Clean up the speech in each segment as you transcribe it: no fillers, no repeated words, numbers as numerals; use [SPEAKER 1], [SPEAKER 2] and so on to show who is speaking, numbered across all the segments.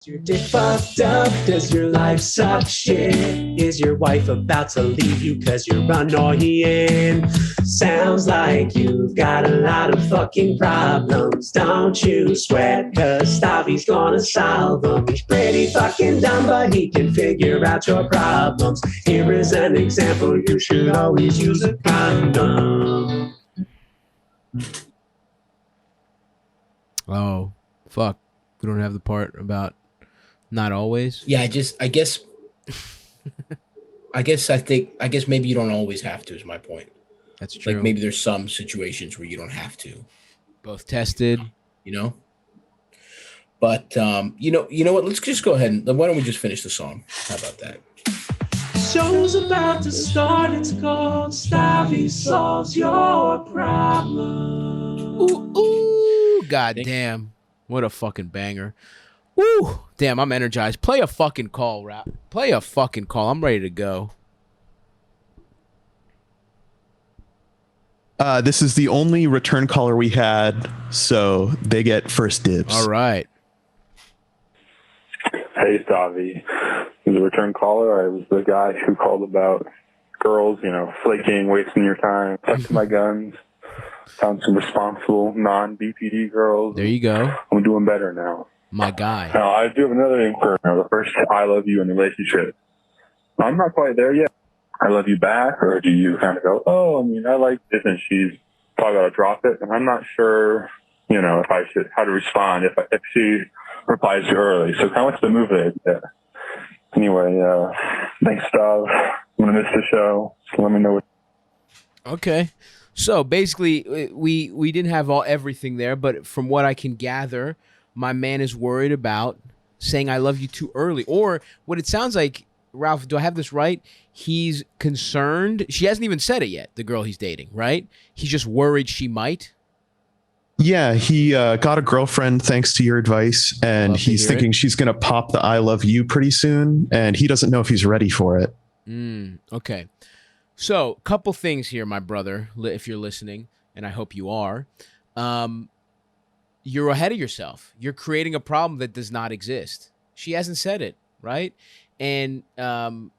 [SPEAKER 1] Your dick fucked up? Does your life suck shit? Is your wife about to leave you cause you're annoying? Sounds like you've got a lot of fucking problems. Don't you sweat cause Stavvy's gonna solve them. He's pretty fucking dumb but he can figure out your problems. Here is an example, you should always use a condom.
[SPEAKER 2] Oh, fuck. We don't have the part about not always.
[SPEAKER 3] Yeah, I guess maybe you don't always have to is my point.
[SPEAKER 2] That's true.
[SPEAKER 3] Like maybe there's some situations where you don't have to.
[SPEAKER 2] Both tested.
[SPEAKER 3] You know? But you know what? Let's just go ahead and why don't we just finish the song? How about that?
[SPEAKER 1] Show's about to start. It's called Stavvy Solves Your Problem.
[SPEAKER 2] Ooh, goddamn. What a fucking banger. Woo! Damn, I'm energized. Play a fucking call, rap. Play a fucking call. I'm ready to go.
[SPEAKER 4] This is the only return caller we had, so they get first dibs.
[SPEAKER 2] All right.
[SPEAKER 5] Hey, Stavvy. As a return caller, I was the guy who called about girls, flaking, wasting your time, testing my guns. Found some responsible, non-BPD girls.
[SPEAKER 2] There you go.
[SPEAKER 5] I'm doing better now.
[SPEAKER 2] My guy.
[SPEAKER 5] Now, I do have another inquiry. The first, I love you in a relationship. I'm not quite there yet. I love you back, or do you kind of go, I like this, and she's probably got to drop it, and I'm not sure, if I should, how to respond if she replies too early. So kind of what's the move there? Yeah. Anyway, thanks, Stav. I'm going to miss the show, so let me know.
[SPEAKER 2] Okay. So basically, we didn't have everything there, but from what I can gather, my man is worried about saying I love you too early. Or what it sounds like, Ralph, do I have this right? He's concerned. She hasn't even said it yet, the girl he's dating, right? He's just worried she might.
[SPEAKER 4] Yeah, he got a girlfriend thanks to your advice, and he's thinking she's going to pop the I love you pretty soon, and he doesn't know if he's ready for it.
[SPEAKER 2] Okay. So, a couple things here, my brother, if you're listening, and I hope you are. You're ahead of yourself. You're creating a problem that does not exist. She hasn't said it, right? And so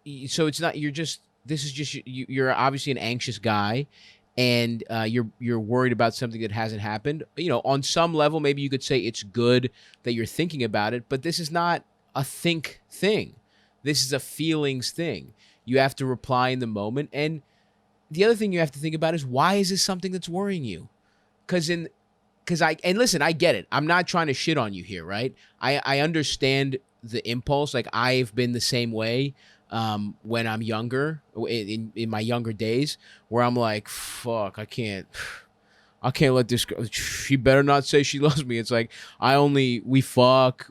[SPEAKER 2] it's not, you're obviously an anxious guy, and you're worried about something that hasn't happened. On some level, maybe you could say it's good that you're thinking about it, but this is not a think thing. This is a feelings thing. You have to reply in the moment. And the other thing you have to think about is, why is this something that's worrying you? And listen, I get it. I'm not trying to shit on you here, right? I understand the impulse. Like, I've been the same way when I'm younger, in my younger days, where I'm like, fuck, I can't let this go. She better not say she loves me. It's like, we fuck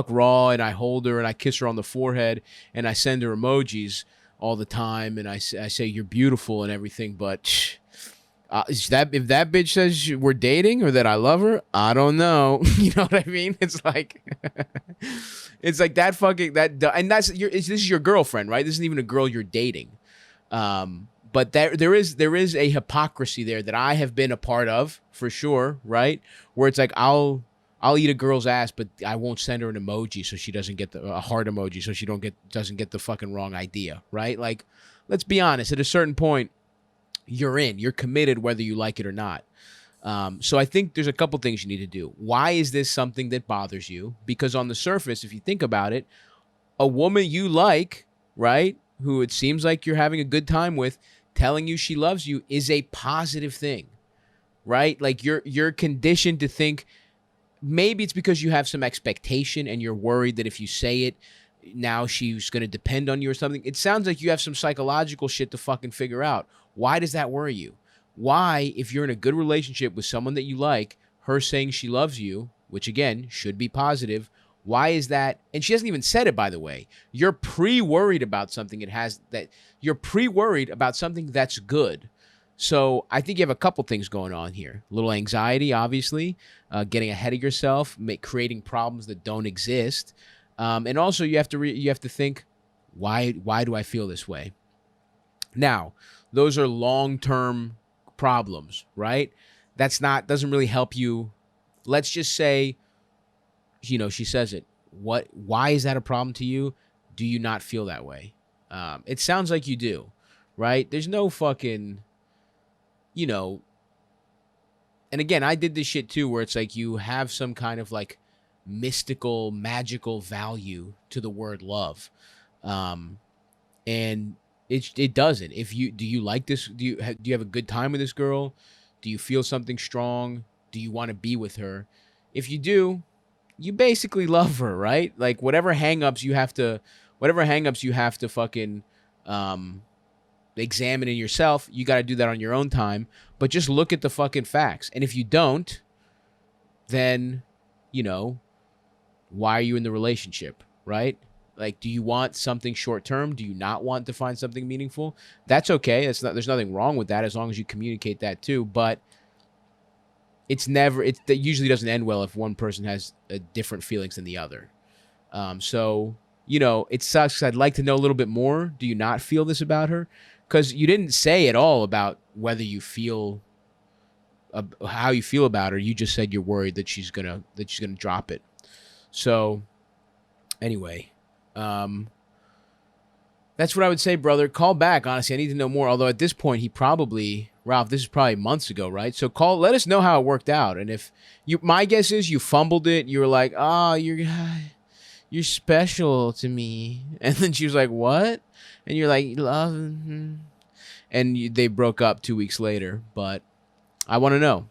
[SPEAKER 2] raw, and I hold her and I kiss her on the forehead and I send her emojis all the time, and I say you're beautiful and everything, but if that bitch says we're dating or that I love her, I don't know. You know what I mean? It's like, it's like that fucking and this is your girlfriend, right? This isn't even a girl you're dating. But there is a hypocrisy there that I have been a part of, for sure, right? Where it's like, I'll eat a girl's ass, but I won't send her an emoji so she doesn't get a heart emoji so she doesn't get the fucking wrong idea, right? Like, let's be honest. At a certain point, you're committed whether you like it or not. So I think there's a couple things you need to do. Why is this something that bothers you? Because on the surface, if you think about it, a woman you like, right, who it seems like you're having a good time with, telling you she loves you is a positive thing, right? Like, you're conditioned to think maybe it's because you have some expectation and you're worried that if you say it, now she's going to depend on you or something. It sounds like you have some psychological shit to fucking figure out. Why does that worry you? Why, if you're in a good relationship with someone that you like, her saying she loves you, which again should be positive, why is that? And she hasn't even said it, by the way. You're pre-worried about something you're pre-worried about something that's good. So I think you have a couple things going on here. A little anxiety, obviously, getting ahead of yourself, creating problems that don't exist. And also you have to think, why do I feel this way? Now, those are long-term problems, right? Doesn't really help you. Let's just say she says it. Why is that a problem to you? Do you not feel that way? It sounds like you do, right? There's no fucking, and again, I did this shit too, where it's like you have some kind of like mystical, magical value to the word love. And it doesn't. Do you like this? Do you have a good time with this girl? Do you feel something strong? Do you want to be with her? If you do, you basically love her, right? Like whatever hangups you have to fucking examine in yourself, you got to do that on your own time. But just look at the fucking facts. And if you don't, then, why are you in the relationship, right? Like, do you want something short term? Do you not want to find something meaningful? That's okay. There's nothing wrong with that as long as you communicate that too. But that usually doesn't end well if one person has different feelings than the other. So, it sucks 'cause I'd like to know a little bit more. Do you not feel this about her? Because you didn't say at all about whether you feel how you feel about her. You just said you're worried that she's gonna drop it. So, anyway, that's what I would say, brother. Call back. Honestly, I need to know more. Although at this point, Ralph, this is probably months ago, right? So let us know how it worked out. And if my guess is you fumbled it. You were like, "Oh, you're special to me," and then she was like, "What?" And you're like, "Love," and they broke up 2 weeks later. But I want to know.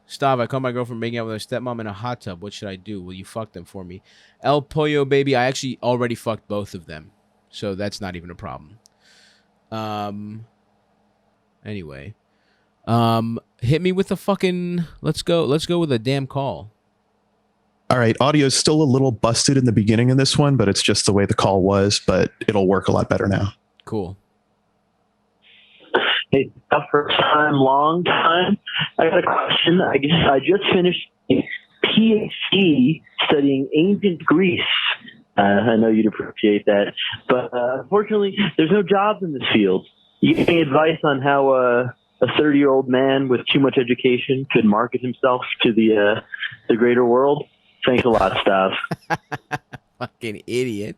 [SPEAKER 2] Stav, I caught my girlfriend making out with her stepmom in a hot tub. What should I do? Will you fuck them for me? El Pollo, baby, I actually already fucked both of them, so that's not even a problem. Anyway, hit me with a fucking. Let's go with a damn call.
[SPEAKER 4] All right, audio is still a little busted in the beginning of this one, but it's just the way the call was, but it'll work a lot better now.
[SPEAKER 2] Cool.
[SPEAKER 6] Hey, first time, long time. I got a question. I just finished a PhD studying ancient Greece. I know you'd appreciate that. But unfortunately, there's no jobs in this field. You get any advice on how a 30-year-old man with too much education could market himself to the greater world? Thanks a lot, Stav.
[SPEAKER 2] Fucking idiot.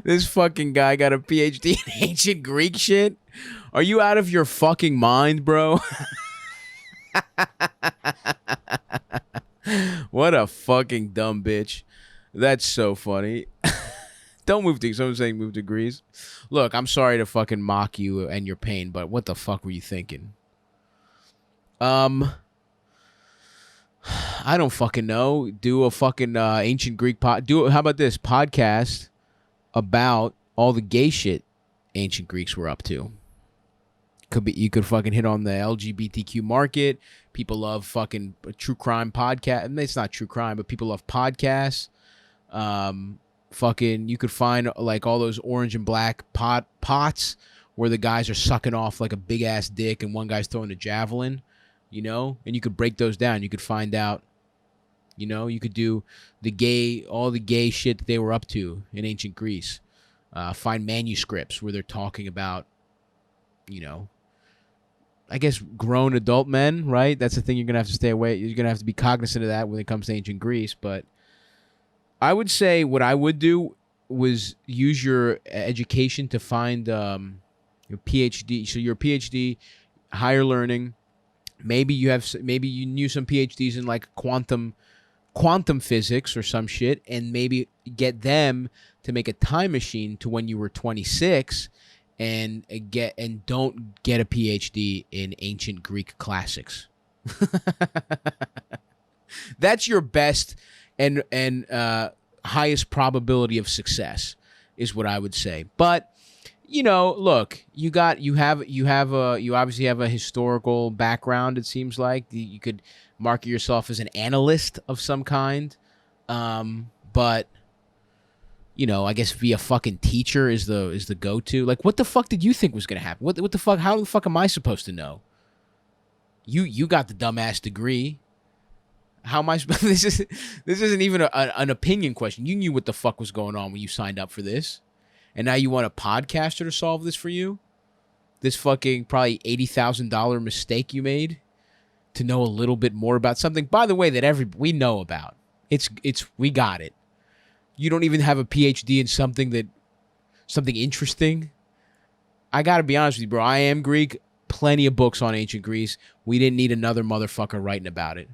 [SPEAKER 2] This fucking guy got a PhD in ancient Greek shit. Are you out of your fucking mind, bro? What a fucking dumb bitch. That's so funny. Don't move to. Someone's saying move to Greece. Look, I'm sorry to fucking mock you and your pain, but what the fuck were you thinking? I don't fucking know. Do a fucking ancient Greek how about this podcast about all the gay shit ancient Greeks were up to? You could fucking hit on the LGBTQ market. People love fucking true crime podcast. It's not true crime, but people love podcasts. Fucking, you could find like all those orange and black pots where the guys are sucking off like a big ass dick and one guy's throwing a javelin. And you could break those down. You could find out, you could do all the gay shit that they were up to in ancient Greece. Find manuscripts where they're talking about, I guess grown adult men, right? That's the thing you're going to have to stay away. You're going to have to be cognizant of that when it comes to ancient Greece. But I would say what I would do was use your education to find your PhD. So your PhD, higher learning. Maybe you knew some PhDs in like quantum physics or some shit, and maybe get them to make a time machine to when you were 26, and don't get a PhD in ancient Greek classics. That's your best and highest probability of success, is what I would say. But look, you obviously have a historical background. It seems like you could market yourself as an analyst of some kind. But I guess be a fucking teacher is the go-to. Like, what the fuck did you think was gonna happen? What the fuck? How the fuck am I supposed to know? You got the dumbass degree. How am I? This isn't even an opinion question. You knew what the fuck was going on when you signed up for this. And now you want a podcaster to solve this for you? This fucking probably $80,000 mistake you made? to know a little bit more about something, by the way, that we know about. We got it. You don't even have a PhD in something interesting. I got to be honest with you, bro. I am Greek. Plenty of books on ancient Greece. We didn't need another motherfucker writing about it.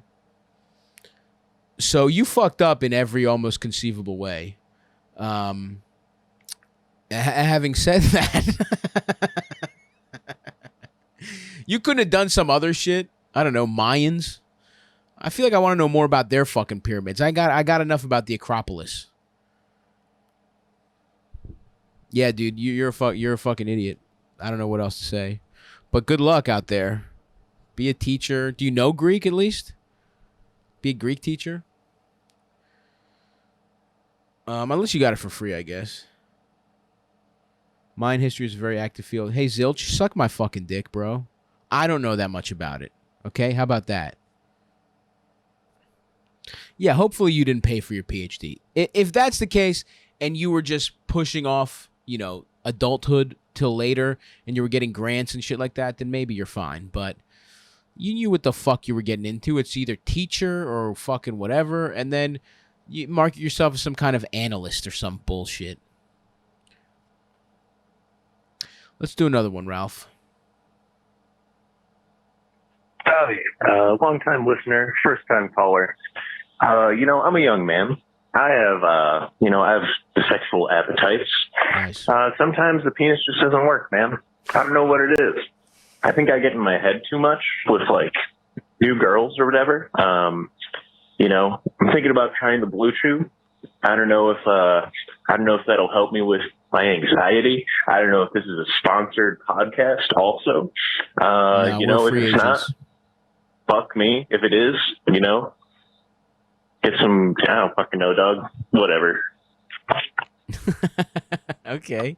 [SPEAKER 2] So you fucked up in every almost conceivable way. Having said that, you couldn't have done some other shit. I don't know, Mayans. I feel like I want to know more about their fucking pyramids. I got enough about the Acropolis. Yeah, dude, you're a fucking idiot. I don't know what else to say. But good luck out there. Be a teacher. Do you know Greek at least? Be a Greek teacher? Unless you got it for free, I guess. Mine history is a very active field. Hey, Zilch, suck my fucking dick, bro. I don't know that much about it. Okay? How about that? Yeah, hopefully you didn't pay for your PhD. If that's the case and you were just pushing off, adulthood till later and you were getting grants and shit like that, then maybe you're fine. But you knew what the fuck you were getting into. It's either teacher or fucking whatever. And then you market yourself as some kind of analyst or some bullshit. Let's do another one, Ralph.
[SPEAKER 7] Howdy. Long-time listener, first-time caller. I'm a young man. I have sexual appetites.
[SPEAKER 2] Nice.
[SPEAKER 7] Sometimes the penis just doesn't work, man. I don't know what it is. I think I get in my head too much with, new girls or whatever. I'm thinking about trying the Blue Chew. I don't know if that'll help me with my anxiety. I don't know if this is a sponsored podcast also. If it's not, fuck me. If it is, get some, I don't fucking know, dog. Whatever.
[SPEAKER 2] Okay.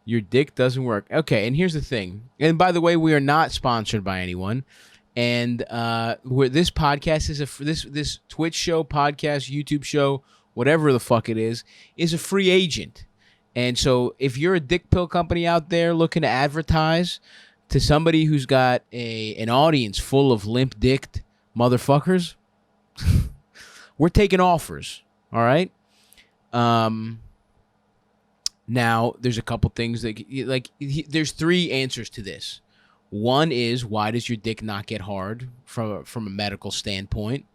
[SPEAKER 2] Your dick doesn't work. Okay, and here's the thing. And by the way, we are not sponsored by anyone. And this podcast is this Twitch show, podcast, YouTube show, whatever the fuck it is a free agent. And so if you're a dick pill company out there looking to advertise to somebody who's got an audience full of limp-dicked motherfuckers, we're taking offers, all right? Now, there's a couple things there's three answers to this. One is, why does your dick not get hard from a medical standpoint?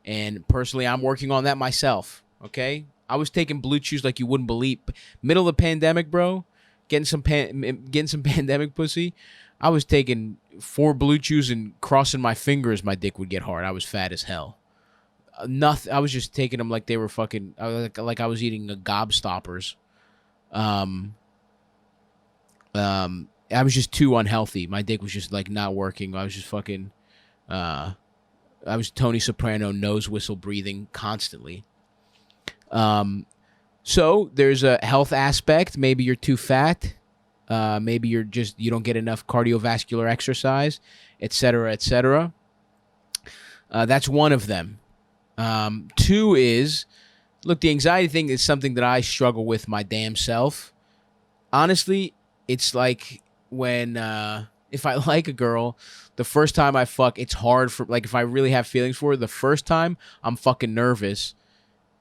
[SPEAKER 2] And personally, I'm working on that myself, okay? I was taking Blue Chews like you wouldn't believe. Middle of the pandemic, bro, getting some pandemic pussy. I was taking 4 Blue Chews and crossing my fingers my dick would get hard. I was fat as hell. Nothing. I was just taking them like they were fucking, like I was eating a Gobstoppers. I was just too unhealthy. My dick was just not working. I was just fucking, I was Tony Soprano nose whistle breathing constantly. So there's a health aspect. Maybe you're too fat. Maybe you don't get enough cardiovascular exercise, et cetera, et cetera. That's one of them. 2 is, look, the anxiety thing is something that I struggle with my damn self. Honestly, it's like when, if I like a girl, the first time I fuck, it's hard for, if I really have feelings for her, the first time I'm fucking nervous.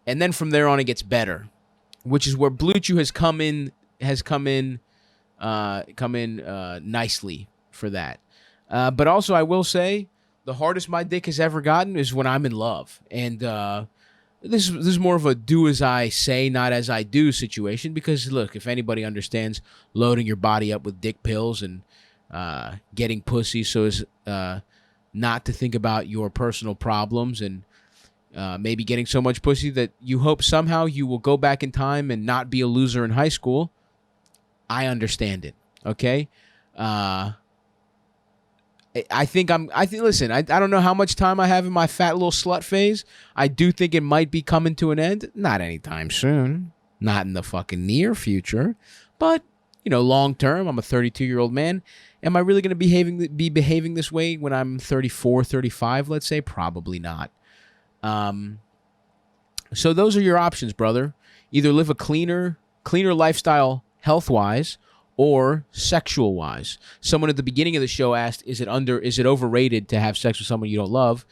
[SPEAKER 2] And then from there on, it gets better, which is where Blue Chew has come in nicely for that. But also, I will say, the hardest my dick has ever gotten is when I'm in love. And this is more of a do as I say, not as I do situation. Because, look, if anybody understands loading your body up with dick pills and getting pussy so as not to think about your personal problems and maybe getting so much pussy that you hope somehow you will go back in time and not be a loser in high school, I understand it, okay? Listen, I don't know how much time I have in my fat little slut phase. I do think it might be coming to an end. Not anytime soon. Not in the fucking near future. But, long term, I'm a 32-year-old man. Am I really going to be behaving this way when I'm 34, 35, let's say? Probably not. So those are your options, brother. Either live a cleaner lifestyle health-wise, or sexual wise. Someone at the beginning of the show asked, is it overrated to have sex with someone you don't love?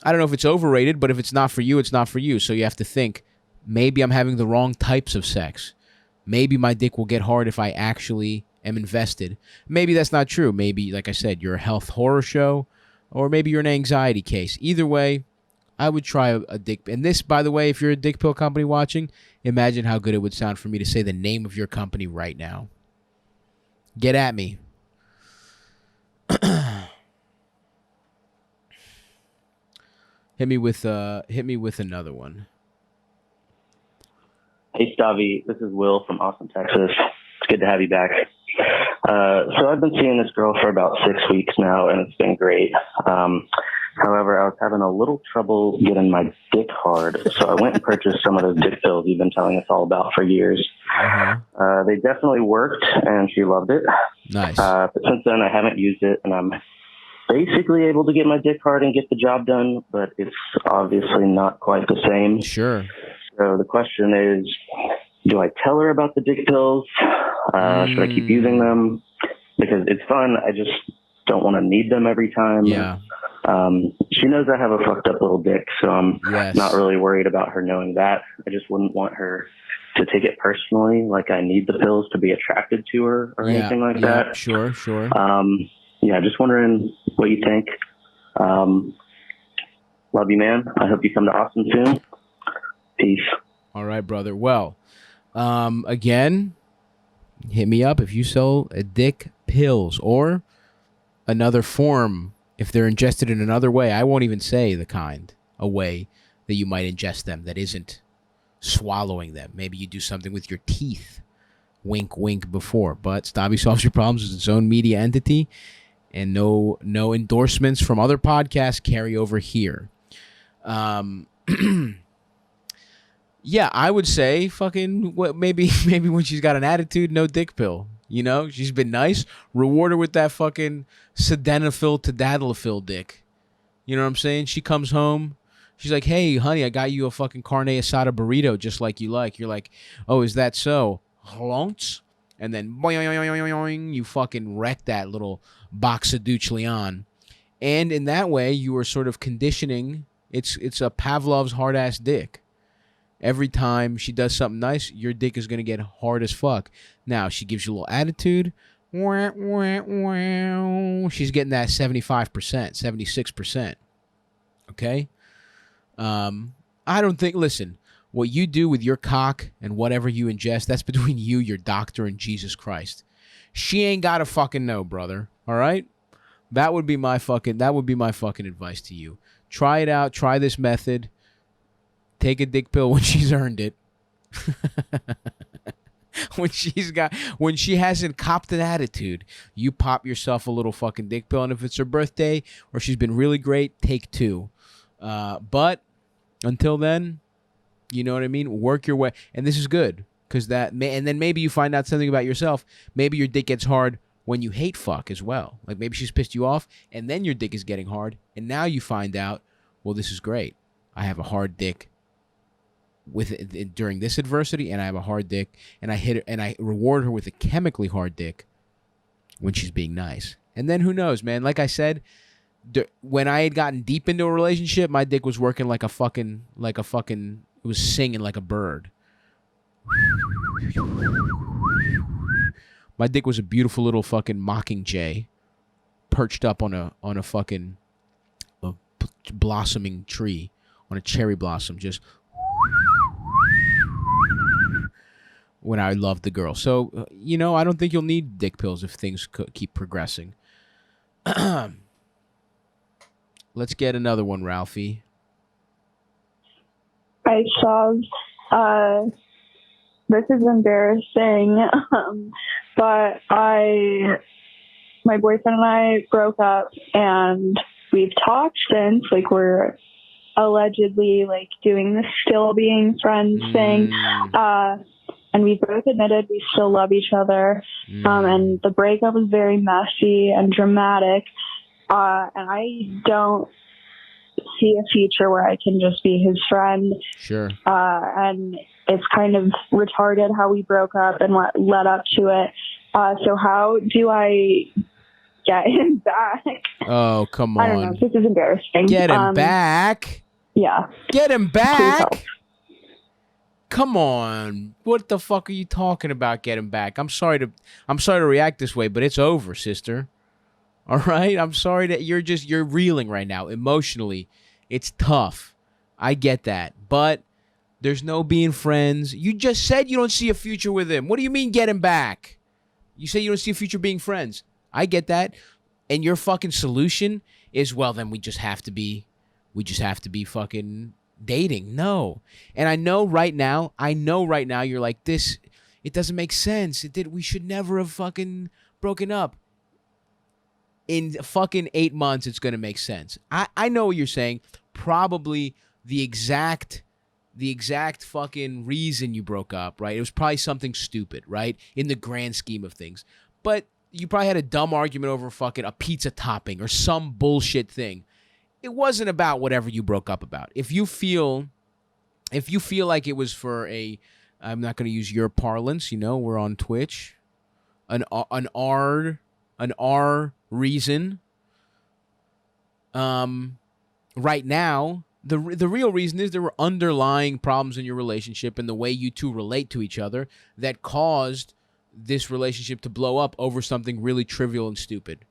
[SPEAKER 2] I don't know if it's overrated, but if it's not for you, it's not for you. So you have to think, maybe I'm having the wrong types of sex. Maybe my dick will get hard if I actually am invested. Maybe that's not true. Maybe, like I said, you're a health horror show, or maybe you're an anxiety case. Either way, I would try a dick. And this, by the way, if you're a dick pill company watching, imagine how good it would sound for me to say the name of your company right now. Get at me. Hit me with another one.
[SPEAKER 6] Hey, Stavvy. This is Will from Austin, Texas. It's good to have you back. So I've been seeing this girl for about 6 weeks now, and it's been great. However, I was having a little trouble getting my dick hard, so I went and purchased some of those dick pills you've been telling us all about for years. They definitely worked, and she loved it.
[SPEAKER 2] Nice.
[SPEAKER 6] But since then, I haven't used it, and I'm basically able to get my dick hard and get the job done, but it's obviously not quite the same.
[SPEAKER 2] Sure.
[SPEAKER 6] So the question is, do I tell her about the dick pills? Should I keep using them? Because it's fun. I just don't want to need them every time.
[SPEAKER 2] Yeah.
[SPEAKER 6] She knows I have a fucked up little dick, so I'm not really worried about her knowing that. I just wouldn't want her to take it personally, like I need the pills to be attracted to her or anything like that.
[SPEAKER 2] Sure.
[SPEAKER 6] Just wondering what you think. Love you, man. I hope you come to Austin soon. Peace.
[SPEAKER 2] All right, brother. Well, again, hit me up if you sell dick pills or another form. If they're ingested in another way, I won't even say a way that you might ingest them that isn't swallowing them. Maybe you do something with your teeth. Wink, wink before. But Stavvy Solves Your Problems is its own media entity, and no endorsements from other podcasts carry over here. Yeah, I would say maybe when she's got an attitude, no dick pill. You know, she's been nice. Reward her with that fucking sildenafil to tadalafil dick. You know what I'm saying? She comes home. She's like, hey, honey, I got you a fucking carne asada burrito just like you like. You're like, oh, is that so? Hlonks. And then boing, you fucking wreck that little box of Duch Leon. And in that way, you are sort of conditioning. It's a Pavlov's hard-ass dick. Every time she does something nice, your dick is going to get hard as fuck. Now, she gives you a little attitude. She's getting that 75%, 76%. Okay? I don't think, listen, what you do with your cock and whatever you ingest, that's between you, your doctor, and Jesus Christ. She ain't got to fucking know, brother. All right? That would be my fucking advice to you. Try it out. Try this method. Take a dick pill when she's earned it. When she hasn't copped an attitude, you pop yourself a little fucking dick pill. And if it's her birthday or she's been really great, take 2. But until then, you know what I mean? Work your way. And this is good because and then maybe you find out something about yourself. Maybe your dick gets hard when you hate fuck as well. Like maybe she's pissed you off and then your dick is getting hard. And now you find out, well, this is great. I have a hard dick during this adversity, and I have a hard dick, and I reward her with a chemically hard dick when she's being nice. And then who knows, man? Like I said, when I had gotten deep into a relationship, my dick was working like a fucking, it was singing like a bird. My dick was a beautiful little fucking mockingjay perched up on a fucking blossoming tree, on a cherry blossom, just when I loved the girl. So, I don't think you'll need dick pills if things keep progressing. Let's get another one, Ralphie.
[SPEAKER 8] I saw, this is embarrassing, but my boyfriend and I broke up, and we've talked since, like we're allegedly like doing the still being friends thing. And we both admitted we still love each other. And the breakup was very messy and dramatic. And I don't see a future where I can just be his friend.
[SPEAKER 2] Sure.
[SPEAKER 8] And it's kind of retarded how we broke up and what led up to it. So how do I get him back?
[SPEAKER 2] Oh, come on.
[SPEAKER 8] I don't know. This is embarrassing.
[SPEAKER 2] Get him back.
[SPEAKER 8] Yeah.
[SPEAKER 2] Get him
[SPEAKER 8] Please help.
[SPEAKER 2] back. Come on. What the fuck are you talking about? Get him back. I'm sorry to react this way, but it's over, sister. All right? I'm sorry that you're reeling right now emotionally. It's tough. I get that. But there's no being friends. You just said you don't see a future with him. What do you mean get him back? You say you don't see a future being friends. I get that. And your fucking solution is, well, then we just have to be fucking dating. No. And I know right now you're like, this, it doesn't make sense. We should never have fucking broken up. In fucking 8 months, it's going to make sense. I know what you're saying. Probably the exact fucking reason you broke up, right? It was probably something stupid, right? In the grand scheme of things. But you probably had a dumb argument over fucking a pizza topping or some bullshit thing. It wasn't about whatever you broke up about. If you feel like it was for I'm not going to use your parlance, we're on Twitch, an R reason. Right now, the real reason is there were underlying problems in your relationship and the way you two relate to each other that caused this relationship to blow up over something really trivial and stupid.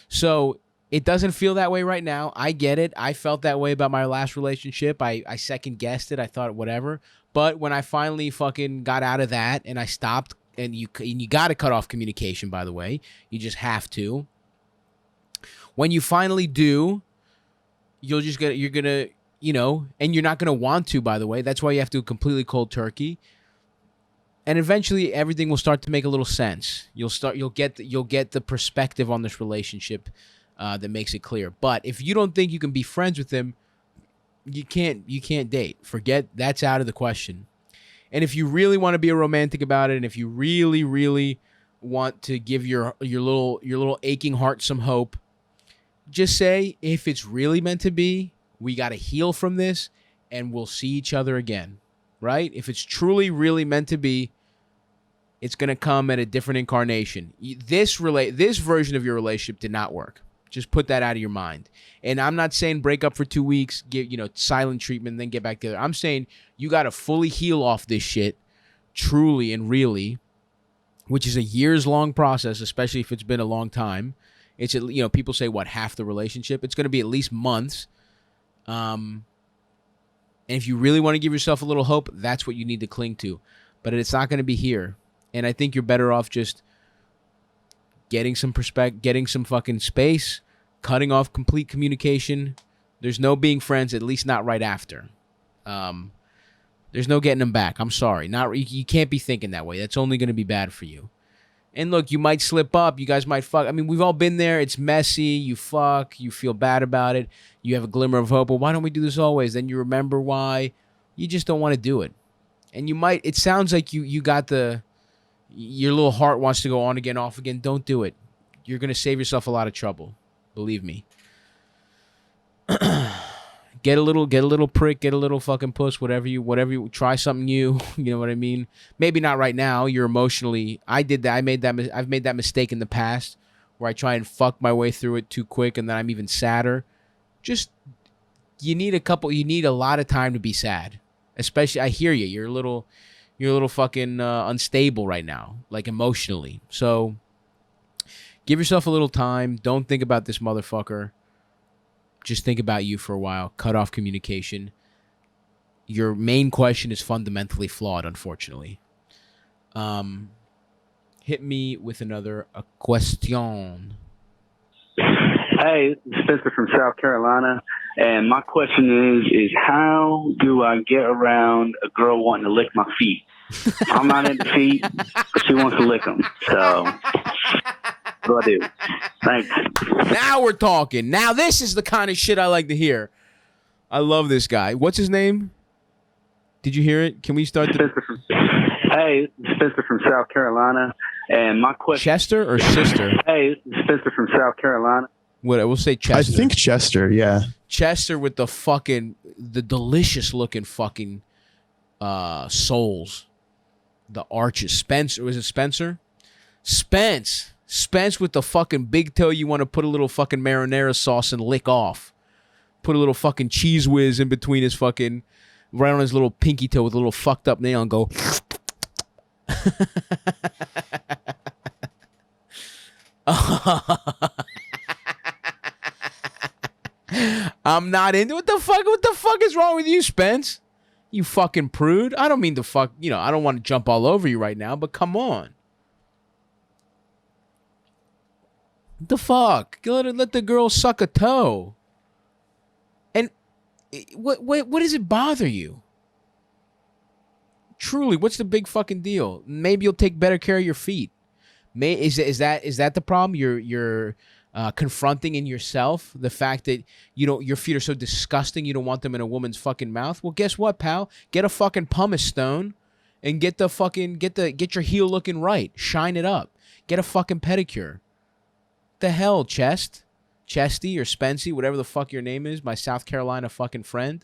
[SPEAKER 2] So it doesn't feel that way right now. I get it. I felt that way about my last relationship. I second guessed it. I thought whatever. But when I finally fucking got out of that and I stopped, and you got to cut off communication, by the way. You just have to. When you finally do, you're going to, and you're not going to want to, by the way. That's why you have to completely cold turkey. And eventually everything will start to make a little sense. You'll get the perspective on this relationship that makes it clear. But if you don't think you can be friends with him, you can't date. Forget, that's out of the question. And if you really want to be a romantic about it, and if you really, really want to give your little aching heart some hope, just say, if it's really meant to be, we got to heal from this and we'll see each other again, right? If it's truly, really meant to be, it's going to come at a different incarnation. This version of your relationship did not work. Just put that out of your mind. And I'm not saying break up for 2 weeks, give silent treatment, and then get back together. I'm saying you got to fully heal off this shit, truly and really, which is a years-long process, especially if it's been a long time. It's, people say, what, half the relationship? It's going to be at least months. And if you really want to give yourself a little hope, that's what you need to cling to. But it's not going to be here. And I think you're better off just getting some getting some fucking space, cutting off complete communication. There's no being friends, at least not right after. There's no getting them back. I'm sorry. You can't be thinking that way. That's only going to be bad for you. And look, you might slip up. You guys might fuck. I mean, we've all been there. It's messy. You fuck. You feel bad about it. You have a glimmer of hope. Well, why don't we do this always? Then you remember why. You just don't want to do it. And you might. It sounds like you got your little heart wants to go on again, off again. Don't do it. You're going to save yourself a lot of trouble. Believe me. Get a little prick, get a little fucking puss, whatever you try something new. You know what I mean? Maybe not right now. You're emotionally. I've made that mistake in the past where I try and fuck my way through it too quick, and then I'm even sadder. Just you need a lot of time to be sad. Especially, I hear you. You're a little fucking unstable right now, like emotionally. So give yourself a little time. Don't think about this motherfucker. Just think about you for a while. Cut off communication. Your main question is fundamentally flawed, unfortunately. Hit me with a question.
[SPEAKER 9] Hey, Spencer from South Carolina. And my question is how do I get around a girl wanting to lick my feet? I'm not into feet, but she wants to lick them. So what do I do? Thanks.
[SPEAKER 2] Now we're talking. Now this is the kind of shit I like to hear. I love this guy. What's his name? Did you hear it? Can we start
[SPEAKER 9] Hey, Spencer from South Carolina. And my question...
[SPEAKER 2] Chester or sister?
[SPEAKER 9] Hey, Spencer from South Carolina.
[SPEAKER 2] What, we'll say Chester.
[SPEAKER 4] I think Chester, yeah.
[SPEAKER 2] Chester with the delicious looking fucking soles. The arches. Spencer, was it Spencer? Spence with the fucking big toe you want to put a little fucking marinara sauce and lick off. Put a little fucking cheese whiz in between his fucking, right on his little pinky toe with a little fucked up nail and go. I'm not into what the fuck is wrong with you, Spence? You fucking prude. I don't mean to fuck, I don't want to jump all over you right now, but come on. What the fuck? Let the girl suck a toe. And what does it bother you? Truly, what's the big fucking deal? Maybe you'll take better care of your feet. Is that the problem? You're confronting in yourself the fact that your feet are so disgusting you don't want them in a woman's fucking mouth. Well, guess what, pal? Get a fucking pumice stone and get your heel looking right. Shine it up. Get a fucking pedicure. The hell, Chesty or Spency, whatever the fuck your name is, my South Carolina fucking friend.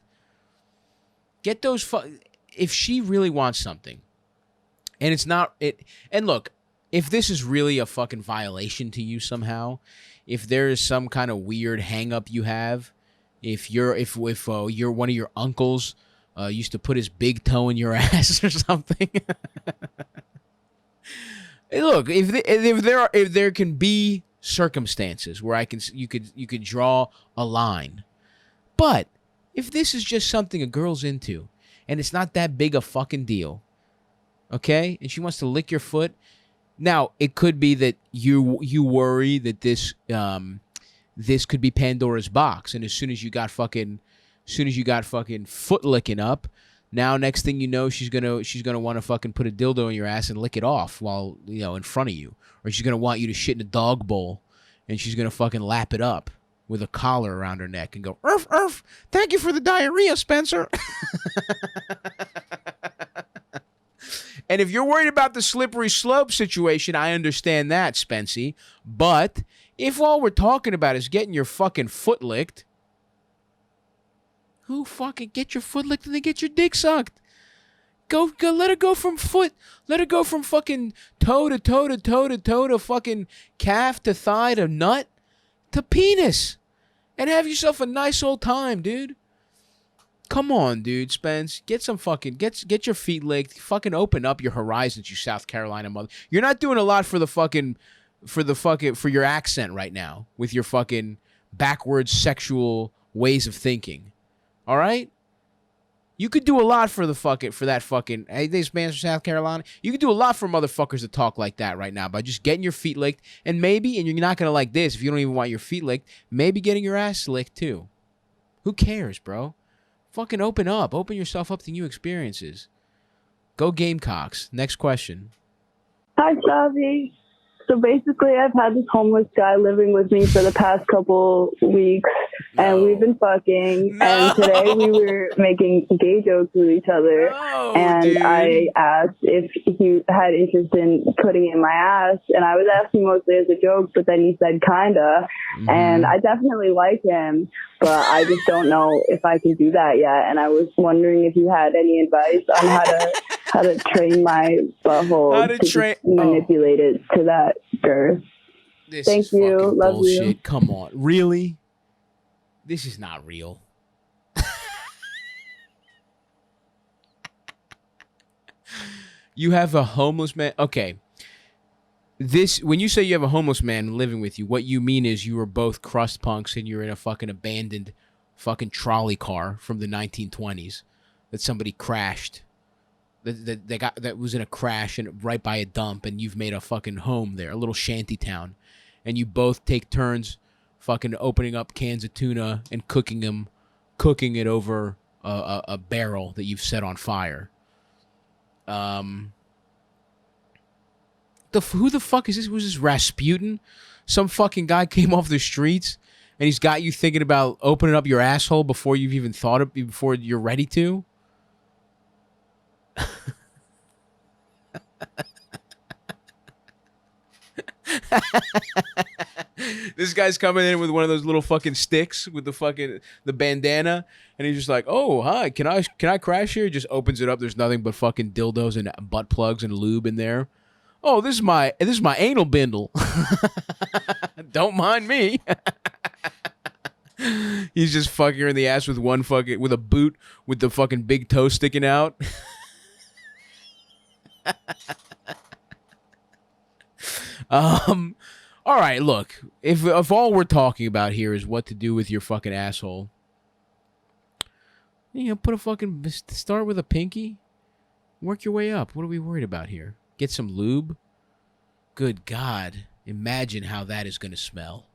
[SPEAKER 2] Get those if she really wants something, and it's not it. And look, if this is really a fucking violation to you somehow, if there is some kind of weird hang up you have, if you're one of your uncles used to put his big toe in your ass or something. Look, if there can be circumstances where you could draw a line, but if this is just something a girl's into and it's not that big a fucking deal, okay, and she wants to lick your foot, now it could be that you worry that this could be Pandora's box, and as soon as you got fucking foot licking up, now next thing you know she's gonna want to fucking put a dildo in your ass and lick it off while in front of you. Or she's going to want you to shit in a dog bowl, and she's going to fucking lap it up with a collar around her neck and go, "Urf, urf, thank you for the diarrhea, Spencer." And if you're worried about the slippery slope situation, I understand that, Spency. But if all we're talking about is getting your fucking foot licked, who fucking get your foot licked and then get your dick sucked? Go, let her go from foot. Let her go from fucking toe to toe to toe to toe to fucking calf to thigh to nut to penis. And have yourself a nice old time, dude. Come on, dude, Spence. Get some fucking, get your feet licked. Fucking open up your horizons, you South Carolina mother. You're not doing a lot for your accent right now with your fucking backwards sexual ways of thinking. All right? You could do a lot for hey, this man's from South Carolina. You could do a lot for motherfuckers that talk like that right now by just getting your feet licked, and you're not going to like this if you don't even want your feet licked, maybe getting your ass licked too. Who cares, bro? Fucking open yourself up to new experiences. Go Gamecocks. Next question.
[SPEAKER 8] Hi, Stavvy. So basically, I've had this homeless guy living with me for the past couple weeks, and we've been fucking. No. And today we were making gay jokes with each other, and dude. I asked if he had interest in putting in my ass, and I was asking mostly as a joke, but then he said kinda, and I definitely like him, but I just don't know if I can do that yet, and I was wondering if you had any advice on how to train my butthole to manipulate it to that girth. Thank you. Love bullshit. You.
[SPEAKER 2] Come on. Really? This is not real. You have a homeless man. Okay. When you say you have a homeless man living with you, what you mean is you are both crust punks and you're in a fucking abandoned fucking trolley car from the 1920s that somebody crashed. That was in a crash and right by a dump, and you've made a fucking home there, a little shanty town, and you both take turns fucking opening up cans of tuna and cooking it over a barrel that you've set on fire. Who the fuck is this? Was this Rasputin? Some fucking guy came off the streets and he's got you thinking about opening up your asshole before you've even thought of, before you're ready to? This guy's coming in with one of those little fucking sticks with the bandana, and he's just like, "Oh, hi, can I crash here?" He just opens it up. There's nothing but fucking dildos and butt plugs and lube in there. Oh, this is my anal bindle. Don't mind me. He's just fucking her in the ass with with a boot with the fucking big toe sticking out. All right, look. If all we're talking about here is what to do with your fucking asshole, start with a pinky, work your way up. What are we worried about here? Get some lube. Good God, imagine how that is going to smell.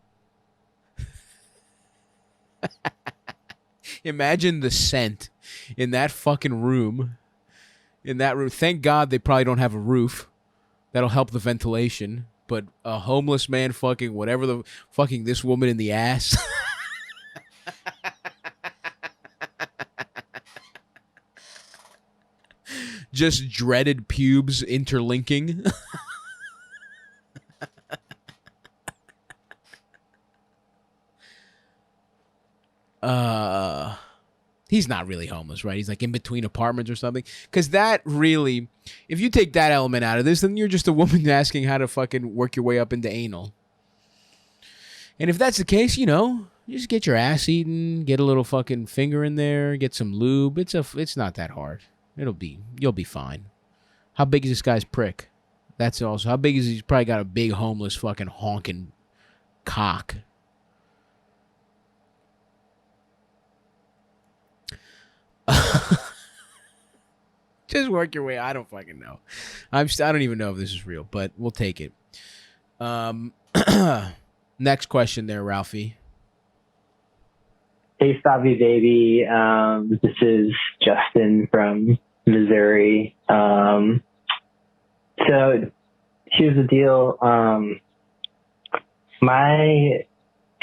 [SPEAKER 2] Imagine the scent in that fucking room. Thank God they probably don't have a roof. That'll help the ventilation. But a homeless man fucking this woman in the ass. Just dreaded pubes interlinking. He's not really homeless, right? He's like in between apartments or something. Because that really, if you take that element out of this, then you're just a woman asking how to fucking work your way up into anal. And if that's the case, you just get your ass eaten, get a little fucking finger in there, get some lube. It's not that hard. You'll be fine. How big is this guy's prick? That's also, how big is he? He's probably got a big homeless fucking honking cock. Just work your way. I don't fucking know. I don't even know if this is real, but we'll take it. Next question there, Ralphie.
[SPEAKER 6] Hey, Stavvy baby. This is Justin from Missouri. So here's the deal. My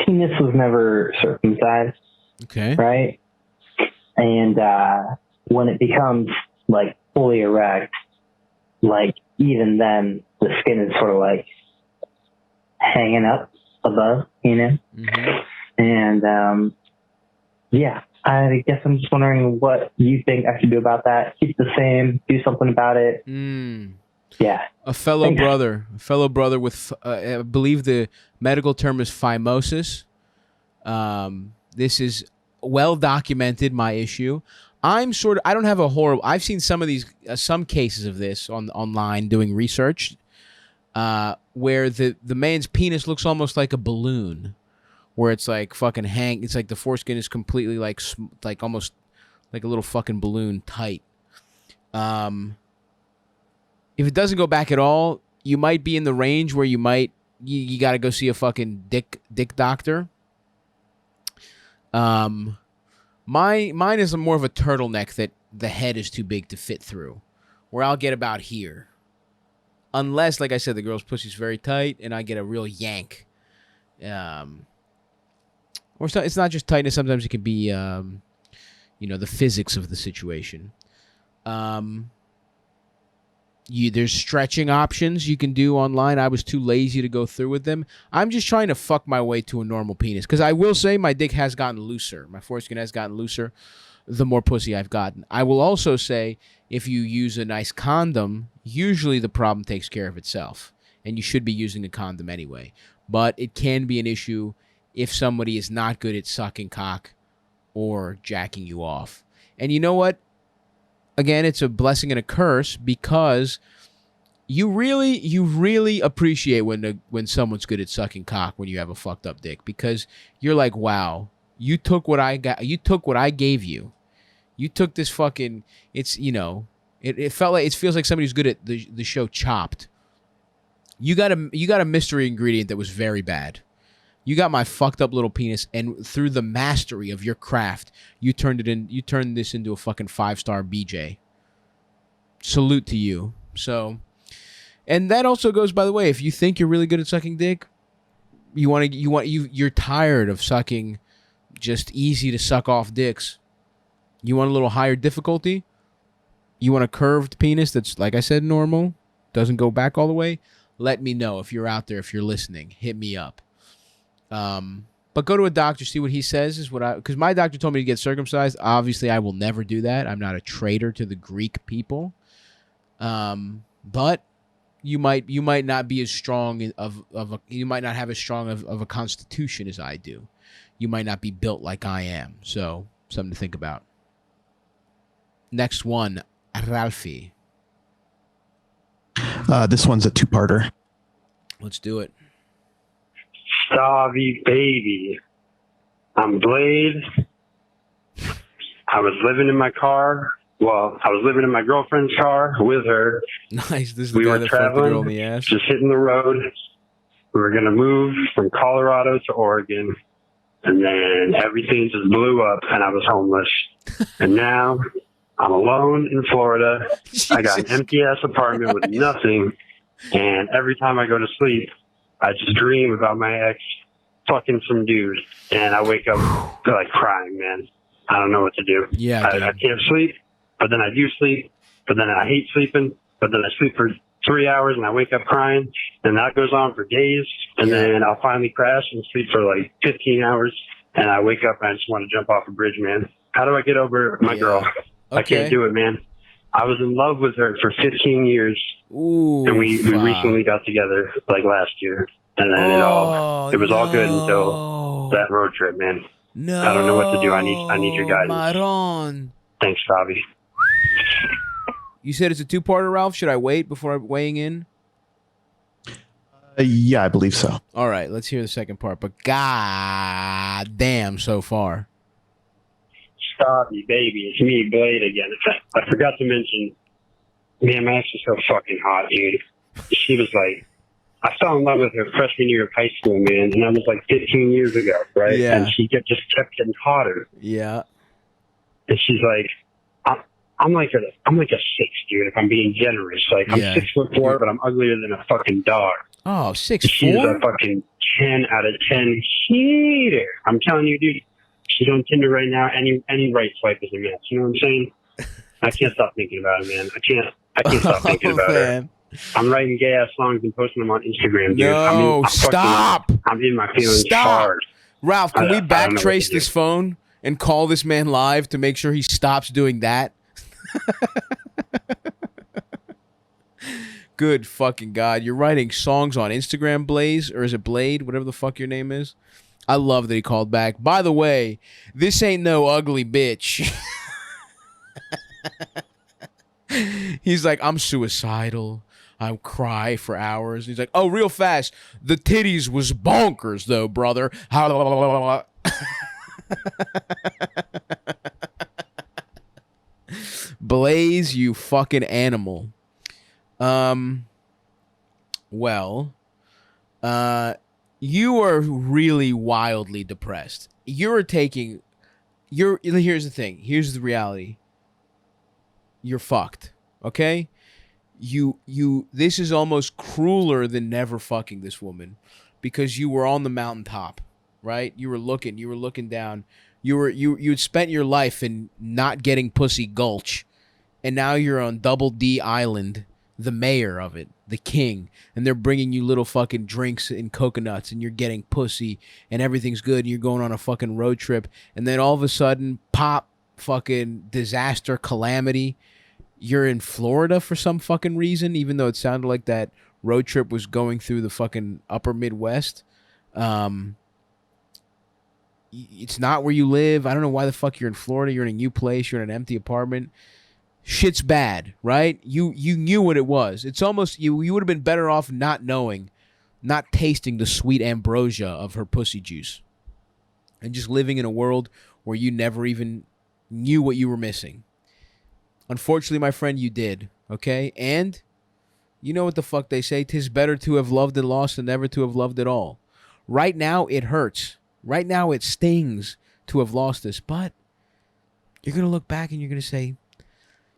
[SPEAKER 6] penis was never circumcised.
[SPEAKER 2] Okay.
[SPEAKER 6] Right? And when it becomes like fully erect, like even then the skin is sort of like hanging up above,
[SPEAKER 2] Mm-hmm.
[SPEAKER 6] And yeah, I guess I'm just wondering what you think I should do about that. Keep the same, do something about it. Yeah.
[SPEAKER 2] A fellow brother with, I believe the medical term is phimosis. This is well documented, my issue. I don't have a horrible, I've seen some of these, some cases of this online doing research, where the man's penis looks almost like a balloon, where it's like fucking it's like the foreskin is completely like almost like a little fucking balloon tight. If it doesn't go back at all, you might be in the range where you got to go see a fucking dick doctor. Mine is more of a turtleneck that the head is too big to fit through, where I'll get about here. Unless, like I said, the girl's pussy's very tight and I get a real yank. Or it's not just tightness. Sometimes it can be, the physics of the situation. There's stretching options you can do online. I was too lazy to go through with them. I'm just trying to fuck my way to a normal penis. Because I will say my dick has gotten looser. My foreskin has gotten looser the more pussy I've gotten. I will also say if you use a nice condom, usually the problem takes care of itself. And you should be using a condom anyway. But it can be an issue if somebody is not good at sucking cock or jacking you off. And you know what? Again, it's a blessing and a curse because you really appreciate when someone's good at sucking cock when you have a fucked up dick, because you're like, wow, you took what I gave you. You took this fucking, it feels like somebody who's good at the show Chopped. You got a mystery ingredient that was very bad. You got my fucked up little penis, and through the mastery of your craft, you turned this into a fucking 5-star BJ. Salute to you. So, and that also goes, by the way, if you think you're really good at sucking dick, you're tired of sucking just easy to suck off dicks. You want a little higher difficulty? You want a curved penis that's, like I said, normal, doesn't go back all the way? Let me know if you're out there, if you're listening. Hit me up. But go to a doctor, see what he says because my doctor told me to get circumcised. Obviously, I will never do that. I'm not a traitor to the Greek people. But you might not be as strong you might not have as strong of a constitution as I do. You might not be built like I am. So something to think about. Next one, Ralphie.
[SPEAKER 4] This one's a two-parter.
[SPEAKER 2] Let's do it.
[SPEAKER 10] Stavvy baby. I'm Blade. I was living in my car. Well, I was living in my girlfriend's car with her.
[SPEAKER 2] Nice. This is the
[SPEAKER 10] we
[SPEAKER 2] guy
[SPEAKER 10] were
[SPEAKER 2] that fucked the girl in
[SPEAKER 10] traveling,
[SPEAKER 2] the ass.
[SPEAKER 10] just hitting the road. We were going to move from Colorado to Oregon. And then everything just blew up and I was homeless. And now I'm alone in Florida. I got an empty-ass apartment with nothing. And every time I go to sleep, I just dream about my ex fucking some dude. And I wake up like crying, man. I don't know what to do.
[SPEAKER 2] Yeah,
[SPEAKER 10] I can't sleep, but then I do sleep. But then I hate sleeping. But then I sleep for 3 hours and I wake up crying. And that goes on for days. And then I'll finally crash and sleep for like 15 hours. And I wake up and I just want to jump off a bridge, man. How do I get over my girl?
[SPEAKER 2] Okay.
[SPEAKER 10] I can't do it, man. I was in love with her for 15 years.
[SPEAKER 2] Ooh,
[SPEAKER 10] and we recently got together like last year. And then it was all good until that road trip, man.
[SPEAKER 2] No.
[SPEAKER 10] I don't know what to do. I need your guidance.
[SPEAKER 2] Maron.
[SPEAKER 10] Thanks, Stavvy.
[SPEAKER 2] You said it's a two-parter, Ralph. Should I wait before weighing in?
[SPEAKER 4] Yeah, I believe so.
[SPEAKER 2] All right, let's hear the second part. But god damn, so far.
[SPEAKER 10] Stavvy, baby, it's me, Blade again. I forgot to mention, man, my ex is so fucking hot, dude. She was like, I fell in love with her freshman year of high school, man, and that was like 15 years ago, right?
[SPEAKER 2] Yeah.
[SPEAKER 10] And she just kept getting hotter.
[SPEAKER 2] Yeah.
[SPEAKER 10] And she's like, I'm like a 6, dude, if I'm being generous. Like, I'm 6'4", but I'm uglier than a fucking dog.
[SPEAKER 2] Oh, 6'4"?
[SPEAKER 10] She's a fucking 10 out of 10 cheater. I'm telling you, dude. She's on Tinder right now. Any right swipe is a match. You know what I'm saying? I can't stop thinking about it, man. I can't stop thinking about her. I'm writing gay ass songs and posting them on Instagram, dude.
[SPEAKER 2] No, stop.
[SPEAKER 10] I'm in my feelings hard.
[SPEAKER 2] Ralph, can we backtrace this phone and call this man live to make sure he stops doing that? Good fucking God. You're writing songs on Instagram, Blaze? Or is it Blade? Whatever the fuck your name is. I love that he called back. By the way, this ain't no ugly bitch. He's like, I'm suicidal. I cry for hours. He's like, oh, real fast. The titties was bonkers, though, brother. Blaze, you fucking animal. Well, you are really wildly depressed. Here's the thing. Here's the reality. You're fucked. Okay? This is almost crueler than never fucking this woman because you were on the mountaintop, right? You were looking down. You'd spent your life in not getting pussy gulch, and now you're on Double D Island, the mayor of it, the king, and they're bringing you little fucking drinks and coconuts, and you're getting pussy, and everything's good, and you're going on a fucking road trip, and then all of a sudden, pop, fucking disaster, calamity, you're in Florida for some fucking reason, even though it sounded like that road trip was going through the fucking upper Midwest. It's not where you live. I don't know why the fuck you're in Florida. You're in a new place. You're in an empty apartment. Shit's bad, right? You knew what it was. It's almost, you would have been better off not knowing, not tasting the sweet ambrosia of her pussy juice, and just living in a world where you never even knew what you were missing. Unfortunately, my friend, you did, okay? And you know what the fuck they say, 'tis better to have loved and lost than never to have loved at all. Right now, it hurts. Right now, it stings to have lost this, but you're going to look back and you're going to say,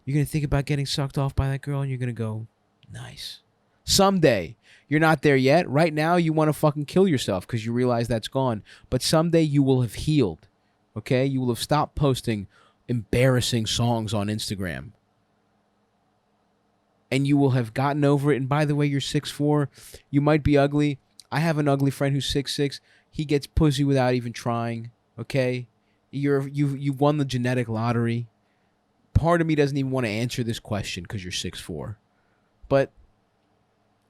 [SPEAKER 2] you're going to think about getting sucked off by that girl and you're going to go, nice. Someday. You're not there yet. Right now, you want to fucking kill yourself because you realize that's gone. But someday you will have healed, okay? You will have stopped posting embarrassing songs on Instagram. And you will have gotten over it. And by the way, you're 6'4". You might be ugly. I have an ugly friend who's 6'6". He gets pussy without even trying, okay? You won the genetic lottery. Part of me doesn't even want to answer this question because you're 6'4". But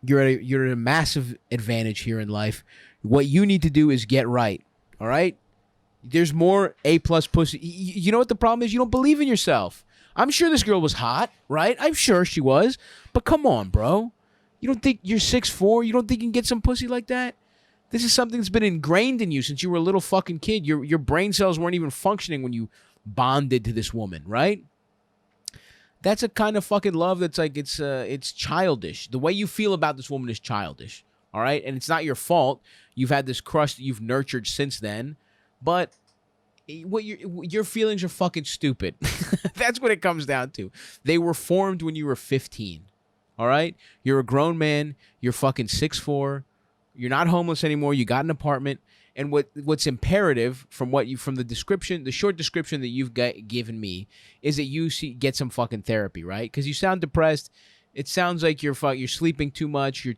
[SPEAKER 2] you're at a massive advantage here in life. What you need to do is get right. All right? There's more A+ pussy. You know what the problem is? You don't believe in yourself. I'm sure this girl was hot, right? I'm sure she was. But come on, bro. You don't think you're 6'4"? You don't think you can get some pussy like that? This is something that's been ingrained in you since you were a little fucking kid. Your brain cells weren't even functioning when you bonded to this woman, right? That's a kind of fucking love that's like it's childish. The way you feel about this woman is childish, all right? And it's not your fault. You've had this crush that you've nurtured since then, but what your feelings are fucking stupid. That's what it comes down to. They were formed when you were 15, all right? You're a grown man. You're fucking 6'4". You're not homeless anymore. You got an apartment. And what's imperative from the description, the short description that you've given me, is that you get some fucking therapy, right? Because you sound depressed. It sounds like you're sleeping too much. You're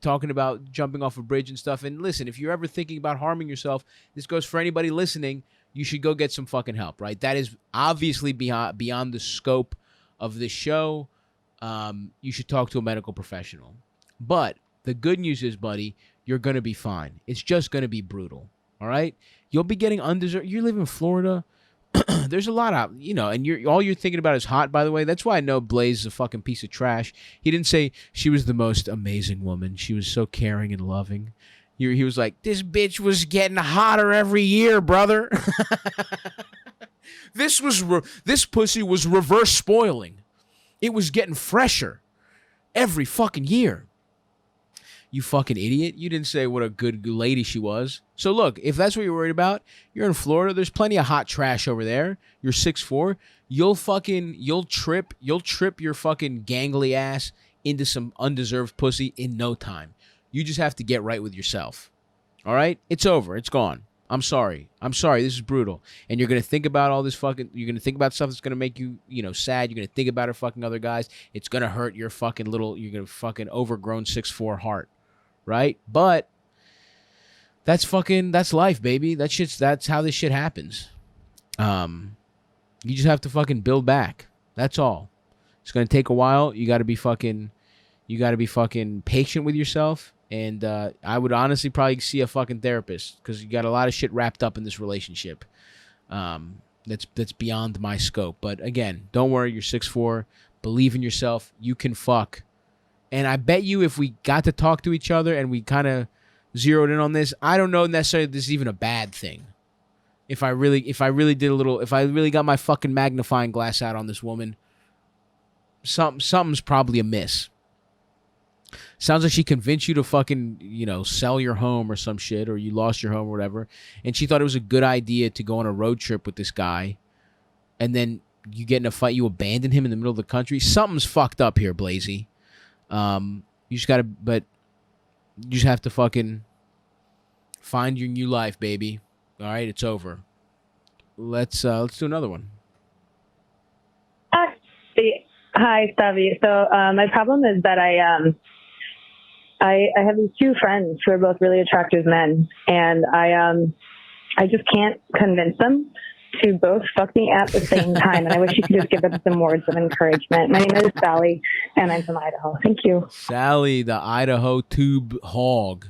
[SPEAKER 2] talking about jumping off a bridge and stuff. And listen, if you're ever thinking about harming yourself, this goes for anybody listening. You should go get some fucking help, right? That is obviously beyond the scope of this show. You should talk to a medical professional. But the good news is, buddy, you're going to be fine. It's just going to be brutal, all right? You'll be getting undeserved. You live in Florida. There's a lot out, and all you're thinking about is hot, by the way. That's why I know Blaze is a fucking piece of trash. He didn't say she was the most amazing woman. She was so caring and loving. He was like, this bitch was getting hotter every year, brother. This pussy was reverse spoiling. It was getting fresher every fucking year. You fucking idiot. You didn't say what a good lady she was. So look, if that's what you're worried about, you're in Florida. There's plenty of hot trash over there. You're 6'4". You'll trip your fucking gangly ass into some undeserved pussy in no time. You just have to get right with yourself. All right? It's over. It's gone. I'm sorry. This is brutal. And you're going to think about all this you're going to think about stuff that's going to make you, sad. You're going to think about her fucking other guys. It's going to hurt your fucking you're going to fucking overgrown 6'4" heart. Right? But that's life, baby. That's how this shit happens. You just have to fucking build back. That's all. It's going to take a while. You got to be fucking patient with yourself. And I would honestly probably see a fucking therapist because you got a lot of shit wrapped up in this relationship. That's beyond my scope. But again, don't worry. You're 6'4". Believe in yourself. You can fuck. And I bet you if we got to talk to each other and we kind of zeroed in on this, I don't know necessarily this is even a bad thing. If I really got my fucking magnifying glass out on this woman, something's probably amiss. Sounds like she convinced you to fucking, sell your home or some shit, or you lost your home or whatever. And she thought it was a good idea to go on a road trip with this guy. And then you get in a fight, you abandon him in the middle of the country. Something's fucked up here, Blazy. You just have to fucking find your new life, baby. All right, it's over. Let's do another one.
[SPEAKER 11] Hi, Stavvy. So my problem is that I have these two friends who are both really attractive men, and I just can't convince them to both fuck me at the same time. And I wish you could just give them some words of encouragement. My name is Sally, and I'm from Idaho. Thank you.
[SPEAKER 2] Sally, the Idaho tube hog.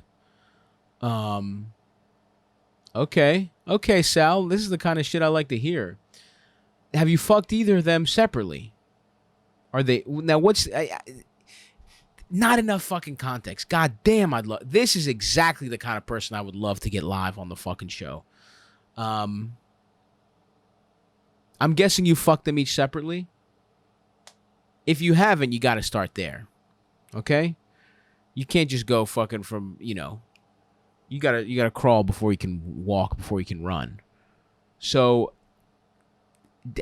[SPEAKER 2] Okay, Sal, this is the kind of shit I like to hear. Have you fucked either of them separately? Are they now? Not enough fucking context. God damn, this is exactly the kind of person I would love to get live on the fucking show. I'm guessing you fucked them each separately. If you haven't, you got to start there. Okay? You can't just go fucking from, you got to crawl before you can walk, before you can run. So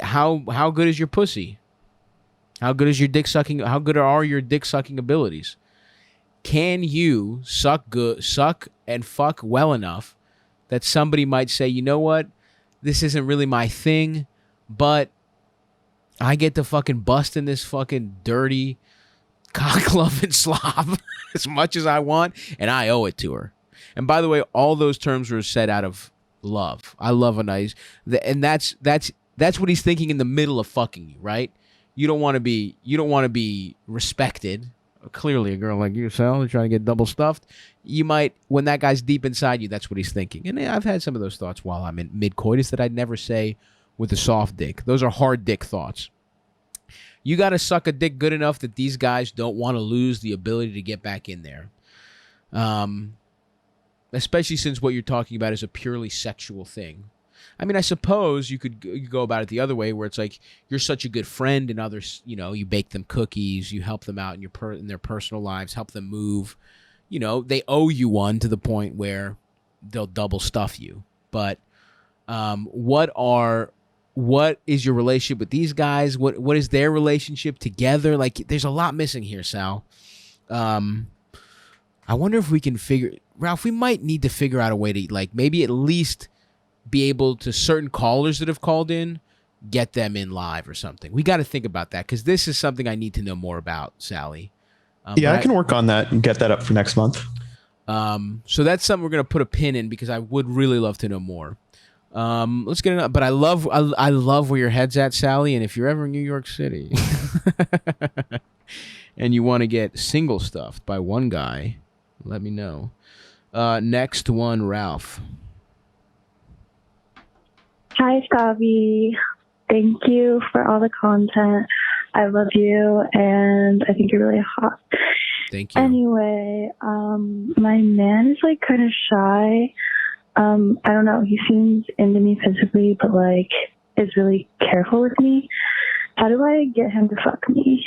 [SPEAKER 2] how good is your pussy? How good is your dick sucking? How good are your dick sucking abilities? Can you suck and fuck well enough that somebody might say, you know what? This isn't really my thing. But I get to fucking bust in this fucking dirty cock-loving slob as much as I want, and I owe it to her. And by the way, all those terms were said out of love. I love a nice, and that's what he's thinking in the middle of fucking you, right? You don't want to be respected, clearly a girl like you, Sal, trying to get double stuffed, you might, when that guy's deep inside you, that's what he's thinking. And I've had some of those thoughts while I'm in mid-coitus that I'd never say with a soft dick. Those are hard dick thoughts. You got to suck a dick good enough that these guys don't want to lose the ability to get back in there. Especially since what you're talking about is a purely sexual thing. I mean, I suppose you could go about it the other way, where it's like you're such a good friend, and others, you bake them cookies, you help them out in their personal lives, help them move. They owe you one to the point where they'll double stuff you. But what is your relationship with these guys? What is their relationship together? Like, there's a lot missing here, Sal. I wonder if we can Ralph, we might need to figure out a way to, like, maybe at least be able to, certain callers that have called in, get them in live or something. We got to think about that, because this is something I need to know more about, Sally.
[SPEAKER 4] Yeah, I can work on that and get that up for next month.
[SPEAKER 2] So that's something we're going to put a pin in, because I would really love to know more. Let's get it. But I love where your head's at, Sally. And if you're ever in New York City and you want to get single stuffed by one guy, let me know. Next one, Ralph.
[SPEAKER 8] Hi, Stavvy. Thank you for all the content. I love you, and I think you're really hot.
[SPEAKER 2] Thank you.
[SPEAKER 8] Anyway, my man is like kind of shy. I don't know. He seems into me physically, but like is really careful with me. How do I get him to fuck me?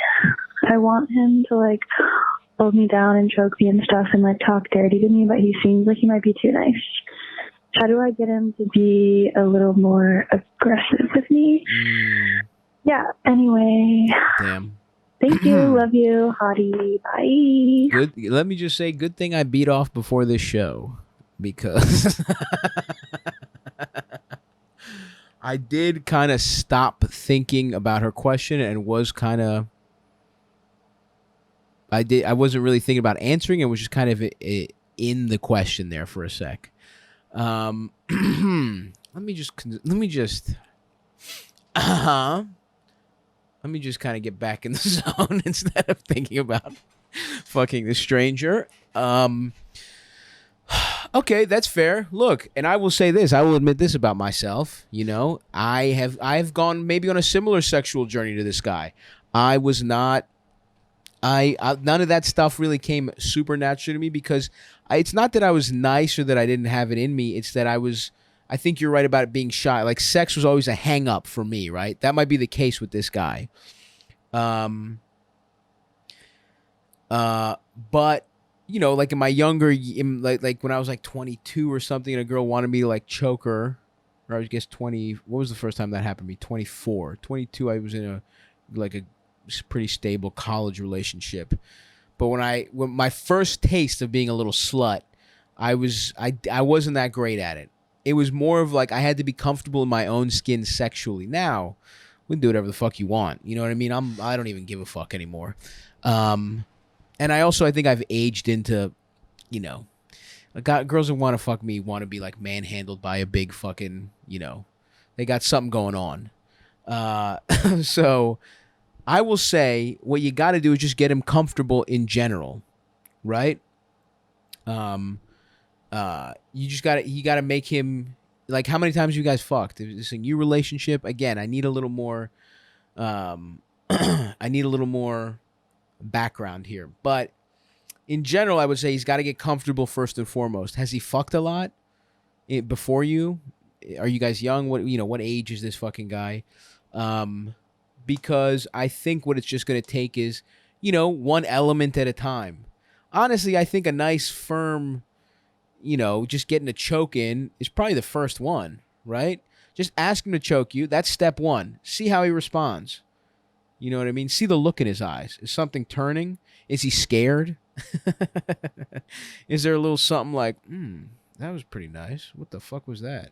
[SPEAKER 8] I want him to like hold me down and choke me and stuff and like talk dirty to me, but he seems like he might be too nice. How do I get him to be a little more aggressive with me? Yeah, anyway.
[SPEAKER 2] Damn.
[SPEAKER 8] Thank you. Love you. Hottie. Bye.
[SPEAKER 2] Good. Let me just say, good thing I beat off before this show, because I did kind of stop thinking about her question and was kind of, I wasn't really thinking about answering it. Was just kind of in the question there for a sec. Let me just kind of get back in the zone instead of thinking about fucking the stranger. Okay, that's fair. Look, and I will say this, I will admit this about myself, I have gone maybe on a similar sexual journey to this guy. I was not, none of that stuff really came super naturally to me, because it's not that I was nice or that I didn't have it in me. It's that I think you're right about it being shy. Like, sex was always a hang up for me, right? That might be the case with this guy. But, like in my younger, like when I was like 22 or something, and a girl wanted me to like choke her, or I guess 20, what was the first time that happened to me? 24. 22, I was in a pretty stable college relationship. But when my first taste of being a little slut, I wasn't that great at it. It was more of like I had to be comfortable in my own skin sexually. Now, we can do whatever the fuck you want. You know what I mean? I don't even give a fuck anymore. And I think I've aged into, girls that want to fuck me want to be like manhandled by a big fucking, they got something going on. So I will say what you got to do is just get him comfortable in general, right? You got to make him, like, how many times you guys fucked? Is this a new relationship? Again, I need a little more, background here. But in general, I would say he's got to get comfortable first and foremost. Has he fucked a lot before you? Are you guys young? What age is this fucking guy? Because I think what it's just going to take is, one element at a time. Honestly, I think a nice firm, just getting a choke in is probably the first one, right? Just ask him to choke you. That's step one. See how he responds. You know what I mean? See the look in his eyes. Is something turning? Is he scared? Is there a little something like, that was pretty nice. What the fuck was that?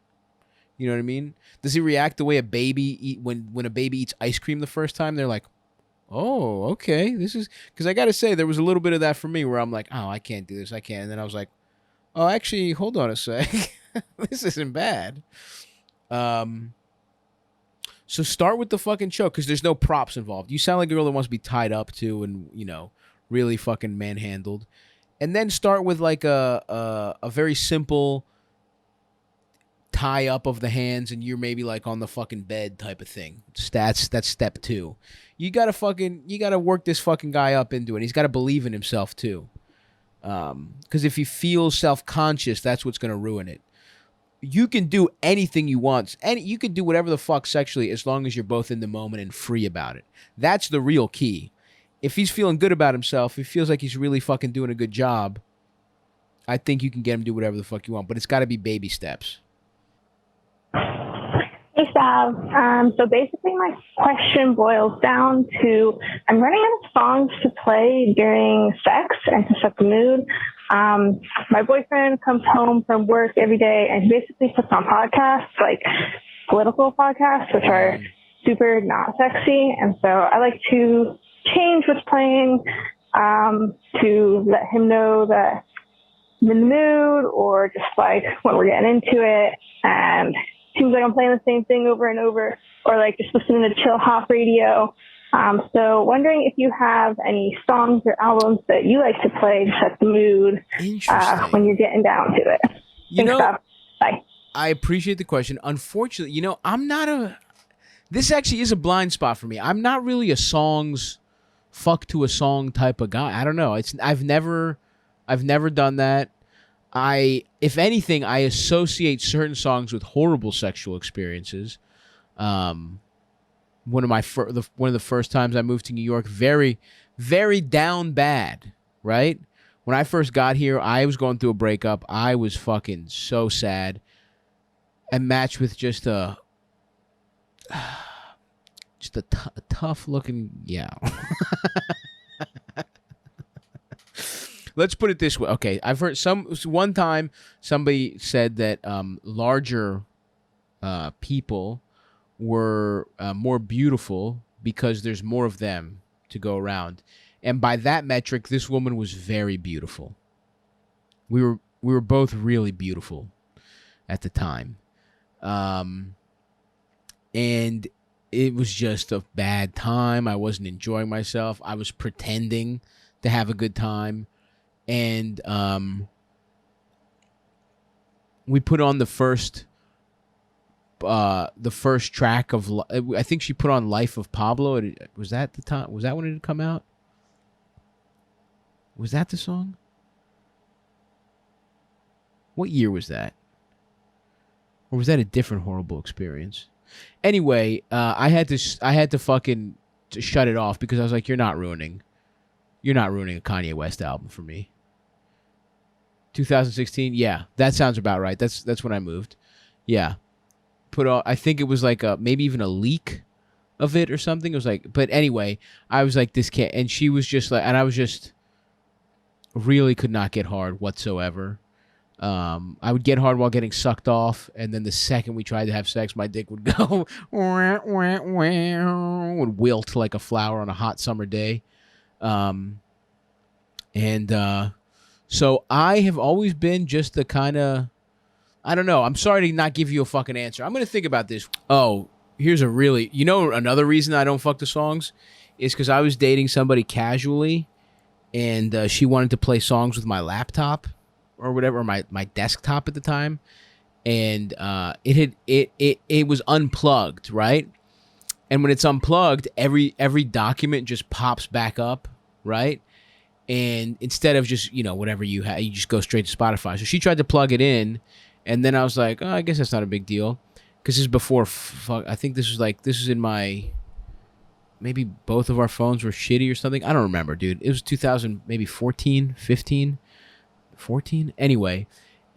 [SPEAKER 2] You know what I mean? Does he react the way a baby when a baby eats ice cream the first time? They're like, oh, okay. This is, because I got to say, there was a little bit of that for me where I'm like, oh, I can't do this. I can't. And then I was like, oh, actually, hold on a sec. This isn't bad. So start with the fucking choke, because there's no props involved. You sound like a girl that wants to be tied up to and, really fucking manhandled, and then start with like a very simple tie up of the hands, and you're maybe like on the fucking bed type of thing. That's step 2. You gotta work this fucking guy up into it. He's got to believe in himself too. Because if he feels self-conscious, that's what's gonna ruin it. You can do anything you want, and you can do whatever the fuck sexually as long as you're both in the moment and free about it. That's the real key. If he's feeling good about himself, he feels like he's really fucking doing a good job, I think you can get him to do whatever the fuck you want, but it's got to be baby steps.
[SPEAKER 8] Hey, Stav. So basically my question boils down to I'm running out of songs to play during sex and to set the mood. My boyfriend comes home from work every day and he basically puts on podcasts, like political podcasts, which are super not sexy. And so I like to change what's playing to let him know that I'm in the mood, or just like when we're getting into it and seems like I'm playing the same thing over and over, or like just listening to chill hop radio. So wondering if you have any songs or albums that you like to play to set the mood when you're getting down to it. Thanks, Stav. Bye.
[SPEAKER 2] I appreciate the question. Unfortunately, this actually is a blind spot for me. I'm not really a fuck to a song type of guy. I don't know. I've never done that. If anything, I associate certain songs with horrible sexual experiences. One of the first times I moved to New York, very, very down bad, right? When I first got here, I was going through a breakup. I was fucking so sad. And matched with just a tough looking, yeah. Let's put it this way. Okay, I've heard one time somebody said that larger people were more beautiful because there's more of them to go around. And by that metric, this woman was very beautiful. We were both really beautiful at the time. And it was just a bad time. I wasn't enjoying myself. I was pretending to have a good time. And we put on the first track of, I think she put on Life of Pablo. Was that the time? Was that when it had come out? Was that the song? What year was that? Or was that a different horrible experience? Anyway, I had to fucking shut it off because I was like, you're not ruining a Kanye West album for me. 2016, yeah, that sounds about right. That's when I moved. Yeah, I think it was like maybe even a leak of it or something. It was like, but anyway, I was like, this can't. And she was just like, and I was just really could not get hard whatsoever. I would get hard while getting sucked off, and then the second we tried to have sex, my dick would go would wilt like a flower on a hot summer day. So I have always been just the kind of, I don't know. I'm sorry to not give you a fucking answer. I'm going to think about this. Oh, here's another reason I don't fuck the songs is because I was dating somebody casually, and she wanted to play songs with my laptop or whatever, my desktop at the time, and it was unplugged, right? And when it's unplugged, every document just pops back up, right? And instead of just, whatever you have, you just go straight to Spotify. So she tried to plug it in, and then I was like, oh, I guess that's not a big deal. Because this is before, I think this was in my, maybe both of our phones were shitty or something. I don't remember, dude. It was 2000, maybe 14, 15, 14? Anyway,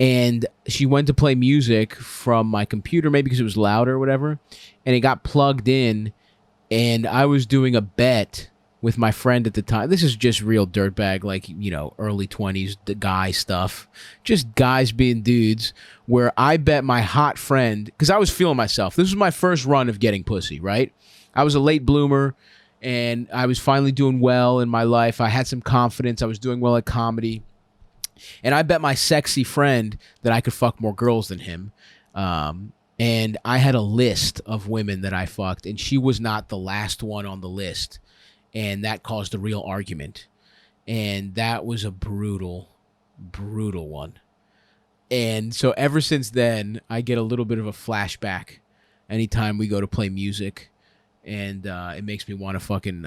[SPEAKER 2] and she went to play music from my computer, maybe because it was louder or whatever, and it got plugged in, and I was doing a bet with my friend at the time. This is just real dirtbag, like, early 20s, the guy stuff. Just guys being dudes, where I bet my hot friend, because I was feeling myself. This was my first run of getting pussy, right? I was a late bloomer, and I was finally doing well in my life. I had some confidence. I was doing well at comedy. And I bet my sexy friend that I could fuck more girls than him. And I had a list of women that I fucked, and she was not the last one on the list. And that caused a real argument. And that was a brutal one. And so ever since then, I get a little bit of a flashback anytime we go to play music. And it makes me want to fucking...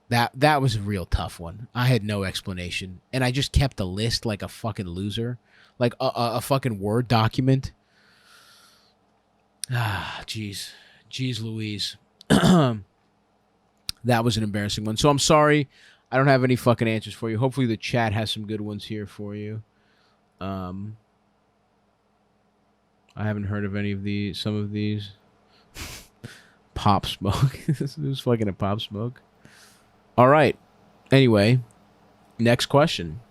[SPEAKER 2] That was a real tough one. I had no explanation. And I just kept a list like a fucking loser. Like a fucking Word document. Jeez Louise. That was an embarrassing one. So I'm sorry. I don't have any fucking answers for you. Hopefully the chat has some good ones here for you. I haven't heard of some of these. Pop Smoke. Who's fucking a Pop Smoke? All right. Anyway, next question.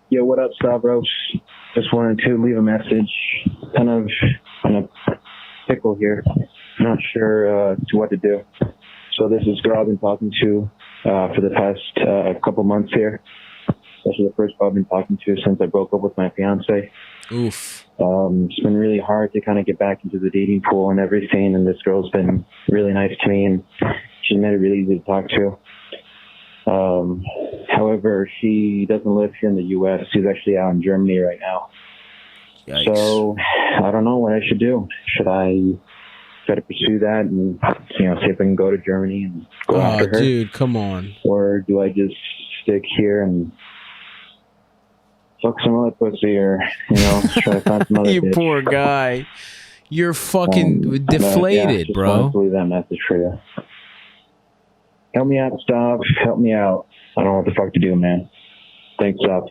[SPEAKER 12] Yo, what up, Stavros? Just wanted to leave a message. Kind of in a pickle here. Not sure to what to do. So this is a girl I've been talking to for the past couple months here. Especially the first girl I've been talking to since I broke up with my fiance.
[SPEAKER 2] Oof.
[SPEAKER 12] It's been really hard to kind of get back into the dating pool and everything. And this girl's been really nice to me, and she's made it really easy to talk to. However, she doesn't live here in the U.S. She's actually out in Germany right now.
[SPEAKER 2] Yikes.
[SPEAKER 12] So I don't know what I should do. Should I try to pursue that and see if I can go to Germany and go after her?
[SPEAKER 2] Dude, come on.
[SPEAKER 12] Or do I just stick here and fuck some other pussy, or try to find some other
[SPEAKER 2] You
[SPEAKER 12] bitch?
[SPEAKER 2] poor guy. You're fucking deflated,
[SPEAKER 12] just
[SPEAKER 2] bro.
[SPEAKER 12] wanted to leave that message for you. Help me out, Stav. Help me out. I don't know what the fuck to do, man. Thanks, Stav.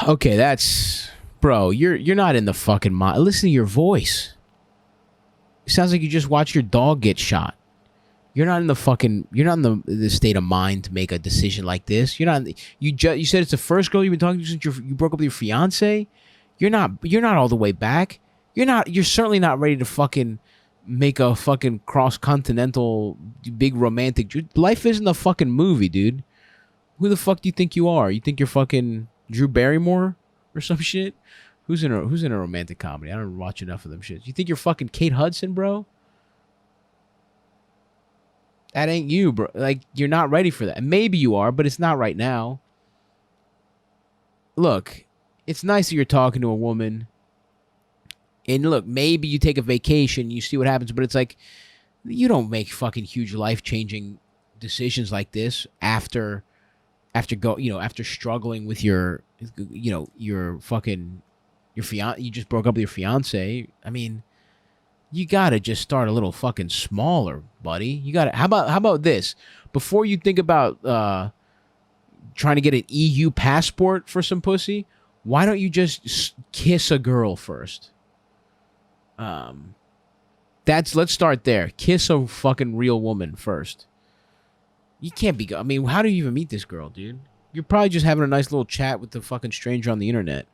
[SPEAKER 2] Okay, that's... Bro, you're not in the fucking mind. Listen to your voice. It sounds like you just watched your dog get shot. You're not in the fucking... You're not in the state of mind to make a decision like this. You're not... You said it's the first girl you've been talking to since you broke up with your fiance? You're not all the way back. You're certainly not ready to fucking make a fucking cross-continental big romantic... Life isn't a fucking movie, dude. Who the fuck do you think you are? You think you're fucking Drew Barrymore or some shit? Who's in a romantic comedy? I don't watch enough of them shits. You think you're fucking Kate Hudson, bro? That ain't you, bro. Like, you're not ready for that. And maybe you are, but it's not right now. Look, it's nice that you're talking to a woman. And look, maybe you take a vacation, you see what happens, but it's like, you don't make fucking huge life-changing decisions like this after struggling with your fiance. You just broke up with your fiance. I mean, you gotta just start a little fucking smaller, buddy. You gotta. How about this? Before you think about trying to get an EU passport for some pussy, why don't you just kiss a girl first? Let's start there. Kiss a fucking real woman first. You can't be... I mean, how do you even meet this girl, dude? You're probably just having a nice little chat with the fucking stranger on the internet.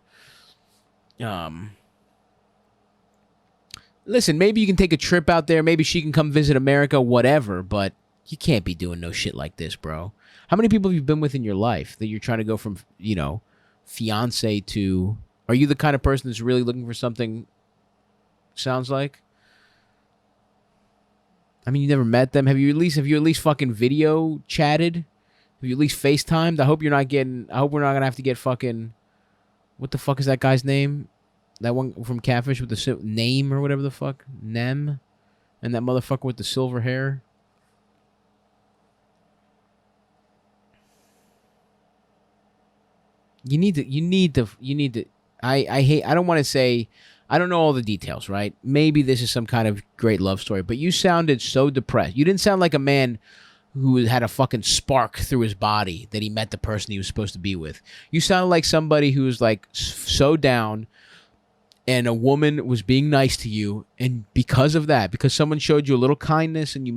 [SPEAKER 2] Listen, maybe you can take a trip out there. Maybe she can come visit America, whatever. But you can't be doing no shit like this, bro. How many people have you been with in your life that you're trying to go from, fiance to... Are you the kind of person that's really looking for something, sounds like? I mean, you never met them. Have you at least fucking video chatted? Have you at least FaceTimed? I hope we're not gonna have to get fucking... What the fuck is that guy's name? That one from Catfish with the name or whatever the fuck? Nem? And that motherfucker with the silver hair? You need to... I don't want to say... I don't know all the details, right? Maybe this is some kind of great love story, but you sounded so depressed. You didn't sound like a man who had a fucking spark through his body that he met the person he was supposed to be with. You sounded like somebody who was like so down, and a woman was being nice to you, and because of that, because someone showed you a little kindness, and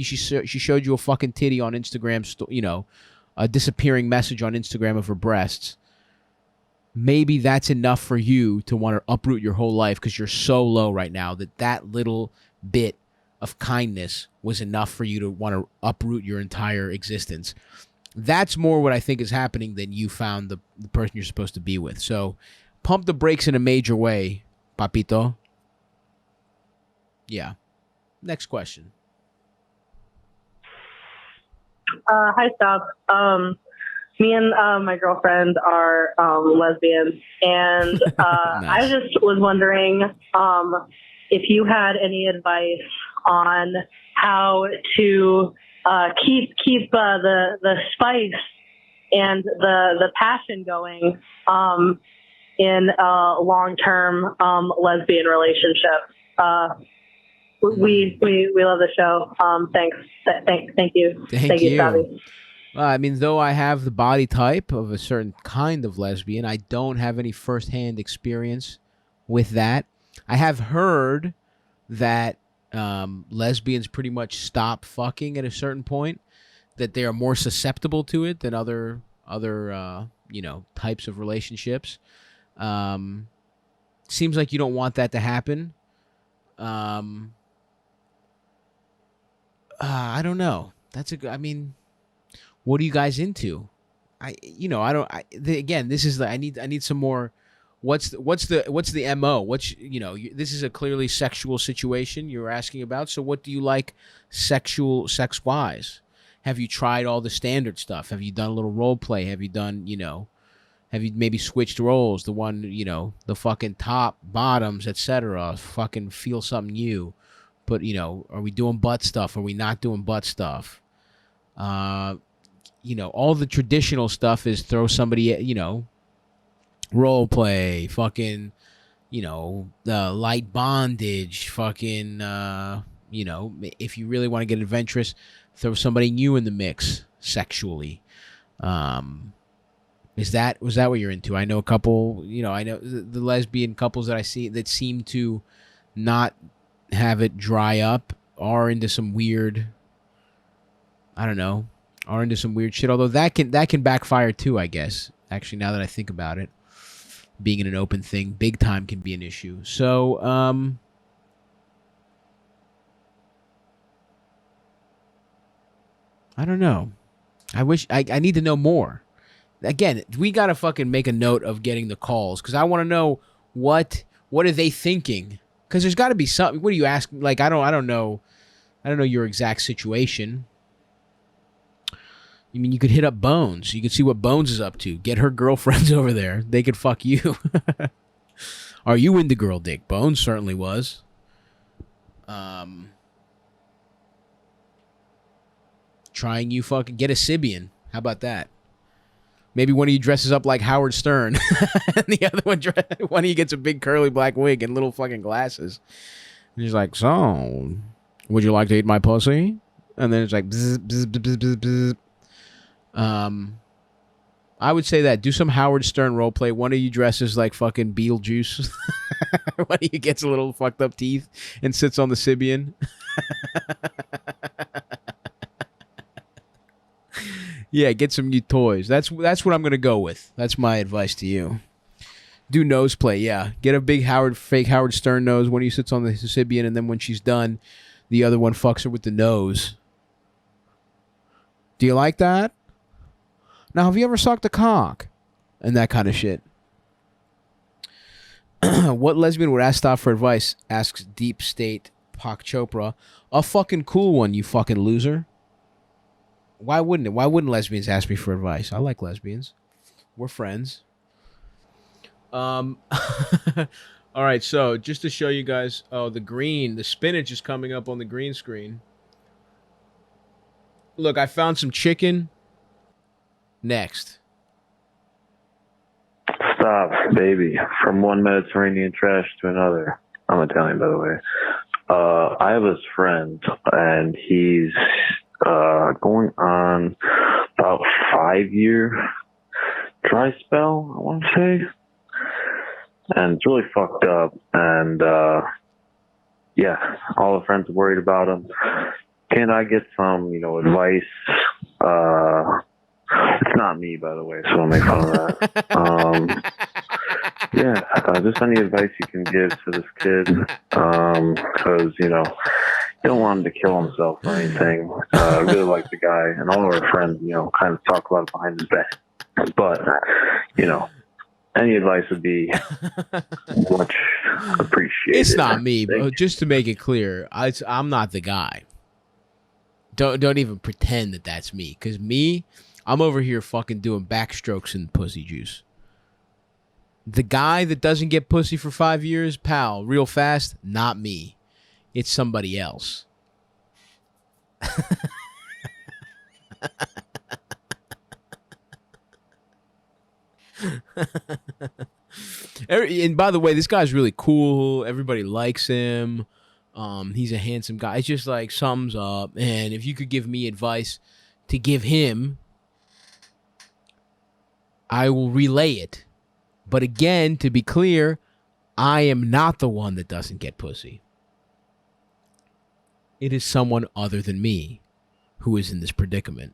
[SPEAKER 2] she showed you a fucking titty on Instagram, a disappearing message on Instagram of her breasts. Maybe that's enough for you to want to uproot your whole life because you're so low right now that little bit of kindness was enough for you to want to uproot your entire existence. That's more what I think is happening than you found the person you're supposed to be with. So pump the brakes in a major way, papito. Yeah. Next question.
[SPEAKER 11] Hi, Stav. Me and my girlfriend are lesbians, and I just was wondering if you had any advice on how to keep the spice and the passion going in a long-term lesbian relationship. We love the show. Thanks. Thank you.
[SPEAKER 2] Thank you.
[SPEAKER 11] Stavvy.
[SPEAKER 2] I mean, though I have the body type of a certain kind of lesbian, I don't have any firsthand experience with that. I have heard that lesbians pretty much stop fucking at a certain point, that they are more susceptible to it than other types of relationships. Seems like you don't want that to happen. I don't know. I mean, what are you guys into? This is I need some more. What's the MO? This is a clearly sexual situation you're asking about. So what do you like sex wise? Have you tried all the standard stuff? Have you done a little role play? Have you done, have you maybe switched roles? The fucking top, bottoms, etc. Fucking feel something new. But, are we doing butt stuff? Are we not doing butt stuff? All the traditional stuff is throw somebody, role play, fucking, light bondage, fucking, if you really want to get adventurous, throw somebody new in the mix sexually. Was that what you're into? I know a couple, I know the lesbian couples that I see that seem to not have it dry up are into some weird, shit. Although that can backfire too, I guess. Actually, now that I think about it, being in an open thing, big time can be an issue. So, I don't know. I wish I need to know more. Again, we gotta fucking make a note of getting the calls because I want to know what are they thinking. Because there's got to be something. What do you ask? Like I don't know your exact situation. You mean you could hit up Bones? You could see what Bones is up to. Get her girlfriends over there. They could fuck you. Are you into girl dick? Bones certainly was. Trying you fucking get a Sibian. How about that? Maybe one of you dresses up like Howard Stern, and the other one of you gets a big curly black wig and little fucking glasses. And he's like, "So, would you like to eat my pussy?" And then it's like, bzz, bzz, bzz, bzz, bzz. I would say that. Do some Howard Stern role play. One of you dresses like fucking Beetlejuice. One of you gets a little fucked up teeth and sits on the Sibian. Yeah, get some new toys. That's what I'm gonna go with. That's my advice to you. Do nose play, yeah. Get a big fake Howard Stern nose when he sits on the Sibian, and then when she's done, the other one fucks her with the nose. Do you like that? Now, have you ever sucked a cock? And that kind of shit. What lesbian would ask Stav for advice? Asks Deep State Pak Chopra. A fucking cool one, you fucking loser. Why wouldn't it? Why wouldn't lesbians ask me for advice? I like lesbians. We're friends. All right, so just to show you guys, the spinach is coming up on the green screen. Look, I found some chicken. Next.
[SPEAKER 13] Stop, baby. From one Mediterranean trash to another. I'm Italian, by the way. I have this friend, and he's going on about 5-year dry spell, I want to say. And it's really fucked up. And, yeah, all the friends are worried about him. Can I get some, advice? It's not me, by the way, so don't make fun of that. Just any advice you can give to this kid. Because, you don't want him to kill himself or anything. I really like the guy, and all of our friends, kind of talk about it behind his back. But, any advice would be much appreciated.
[SPEAKER 2] It's not me, but just to make it clear, I'm not the guy. Don't even pretend that that's me. Because me, I'm over here fucking doing backstrokes in pussy juice. The guy that doesn't get pussy for 5 years, pal, real fast, not me. It's somebody else. And by the way, this guy's really cool. Everybody likes him. He's a handsome guy. It's just like sums up. And if you could give me advice to give him, I will relay it. But again, to be clear, I am not the one that doesn't get pussy. It is someone other than me who is in this predicament.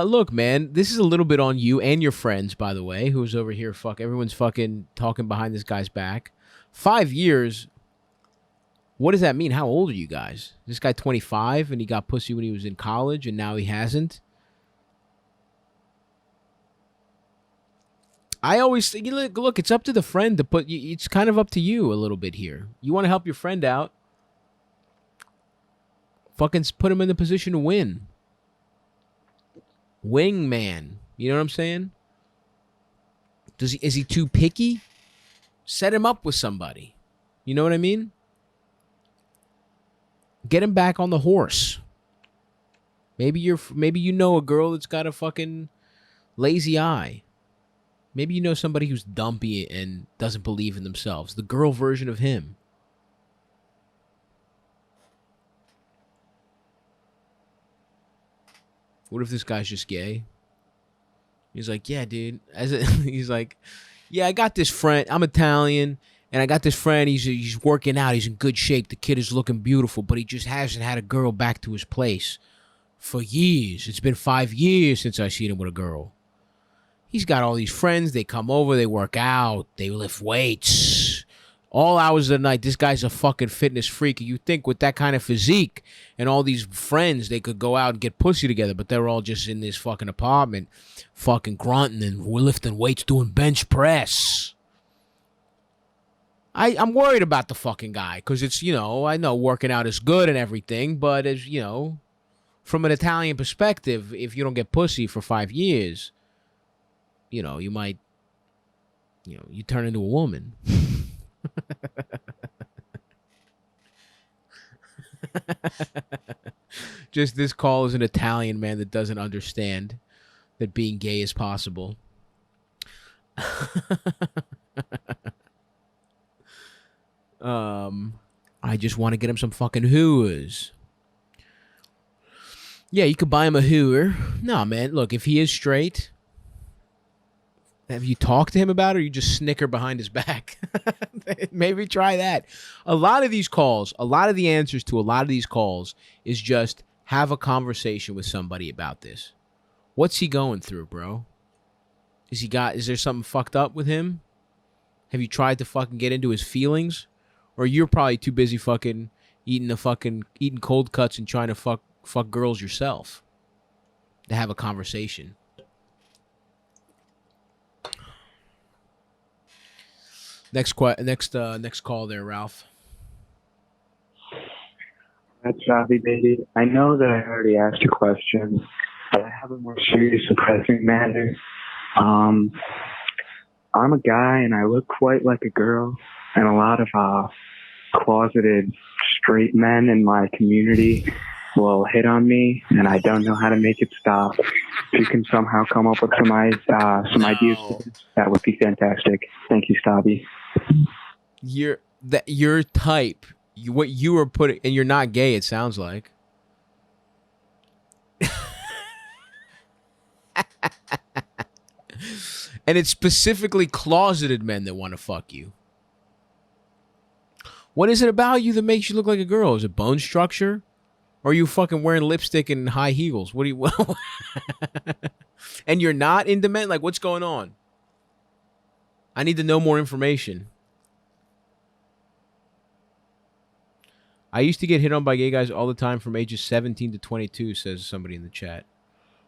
[SPEAKER 2] Look, man, this is a little bit on you and your friends, by the way, who's over here. Everyone's fucking talking behind this guy's back. 5 years. What does that mean? How old are you guys? This guy 25 and he got pussy when he was in college and now he hasn't? I always think, look, it's up to the friend to put, it's kind of up to you a little bit here. You want to help your friend out, fucking put him in the position to win. Wingman. You know what I'm saying? Is he too picky? Set him up with somebody. You know what I mean? Get him back on the horse. Maybe you know a girl that's got a fucking lazy eye. Maybe you know somebody who's dumpy and doesn't believe in themselves. The girl version of him. What if this guy's just gay? He's like, yeah, dude. He's like, yeah, I got this friend. I'm Italian, and I got this friend. He's working out. He's in good shape. The kid is looking beautiful, but he just hasn't had a girl back to his place for years. It's been 5 years since I seen him with a girl. He's got all these friends. They come over. They work out. They lift weights. All hours of the night. This guy's a fucking fitness freak. You think with that kind of physique and all these friends, they could go out and get pussy together, but they're all just in this fucking apartment, fucking grunting and we're lifting weights, doing bench press. I'm worried about the fucking guy because it's, I know working out is good and everything, but as from an Italian perspective, if you don't get pussy for 5 years, you might, you turn into a woman. Just this call is an Italian man that doesn't understand that being gay is possible. I just want to get him some fucking hooers. Yeah, you could buy him a hooer. No, man, look, if he is straight, have you talked to him about it, or you just snicker behind his back? Maybe try that. A lot of these calls, a lot of the answers to a lot of these calls is just have a conversation with somebody about this. What's he going through, bro? Is there something fucked up with him? Have you tried to fucking get into his feelings? Or you're probably too busy fucking eating cold cuts and trying to fuck girls yourself to have a conversation. Next call there, Ralph.
[SPEAKER 14] That's Stavvy, baby. I know that I already asked a question, but I have a more serious and pressing matter. I'm a guy and I look quite like a girl, and a lot of closeted straight men in my community will hit on me, and I don't know how to make it stop. If you can somehow come up with some ideas, that would be fantastic. Thank you, Stavvy.
[SPEAKER 2] Your type, what you were putting, and you're not gay, it sounds like. And it's specifically closeted men that want to fuck you. What is it about you that makes you look like a girl? Is it bone structure? Or are you fucking wearing lipstick and high heels? What do you... And you're not into men? Like, what's going on? I need to know more information. I used to get hit on by gay guys all the time from ages 17 to 22, says somebody in the chat.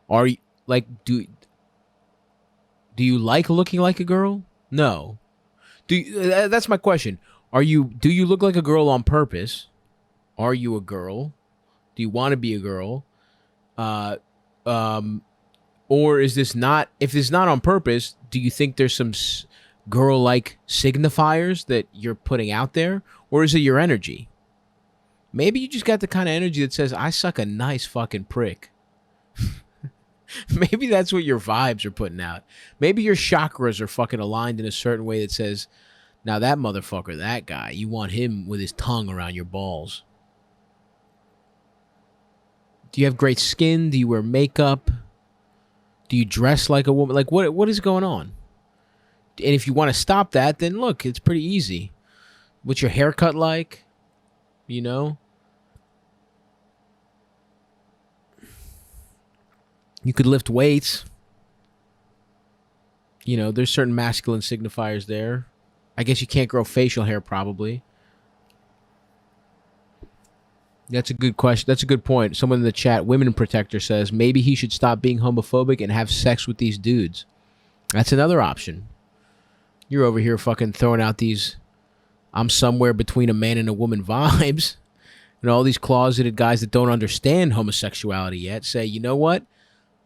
[SPEAKER 2] Are you, like, do you like looking like a girl? No. That's my question. Do you look like a girl on purpose? Are you a girl? Do you want to be a girl? Or is this not, if it's not on purpose, do you think there's some girl-like signifiers that you're putting out there? Or is it your energy? Maybe you just got the kind of energy that says, I suck a nice fucking prick. Maybe that's what your vibes are putting out. Maybe your chakras are fucking aligned in a certain way that says, now that motherfucker, that guy, you want him with his tongue around your balls. Do you have great skin? Do you wear makeup? Do you dress like a woman? Like, what is going on? And if you want to stop that, then look, it's pretty easy. What's your haircut like? You know? You could lift weights. You know, there's certain masculine signifiers there. I guess you can't grow facial hair, probably. That's a good question. That's a good point. Someone in the chat, Women Protector, says maybe he should stop being homophobic and have sex with these dudes. That's another option. You're over here fucking throwing out these I'm somewhere between a man and a woman vibes. And all these closeted guys that don't understand homosexuality yet say, you know what?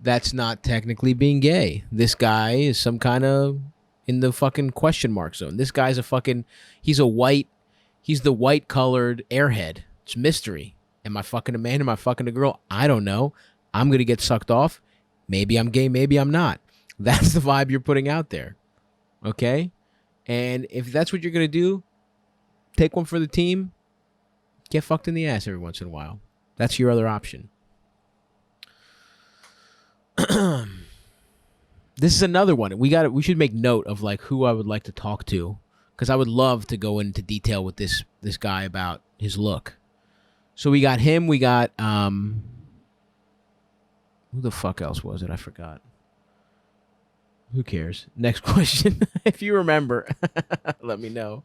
[SPEAKER 2] That's not technically being gay. This guy is some kind of in the fucking question mark zone. This guy's he's the white colored airhead. It's mystery. Am I fucking a man? Am I fucking a girl? I don't know. I'm going to get sucked off. Maybe I'm gay. Maybe I'm not. That's the vibe you're putting out there. Okay? And if that's what you're going to do, take one for the team. Get fucked in the ass every once in a while. That's your other option. This is another one. We should make note of like who I would like to talk to, because I would love to go into detail with this guy about his look. So we got him. We got who the fuck else was it? I forgot. Who cares? Next question. If you remember, let me know.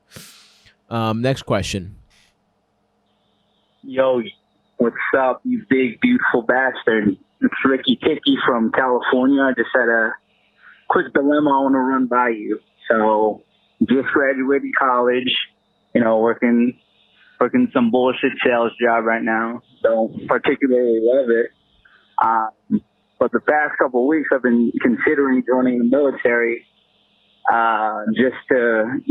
[SPEAKER 2] Next question.
[SPEAKER 15] Yo, what's up, you big beautiful bastard? It's Ricky Ticky from California. I just had a quick dilemma I want to run by you. So, just graduated college, working some bullshit sales job right now. Don't particularly love it. But the past couple of weeks I've been considering joining the military just to,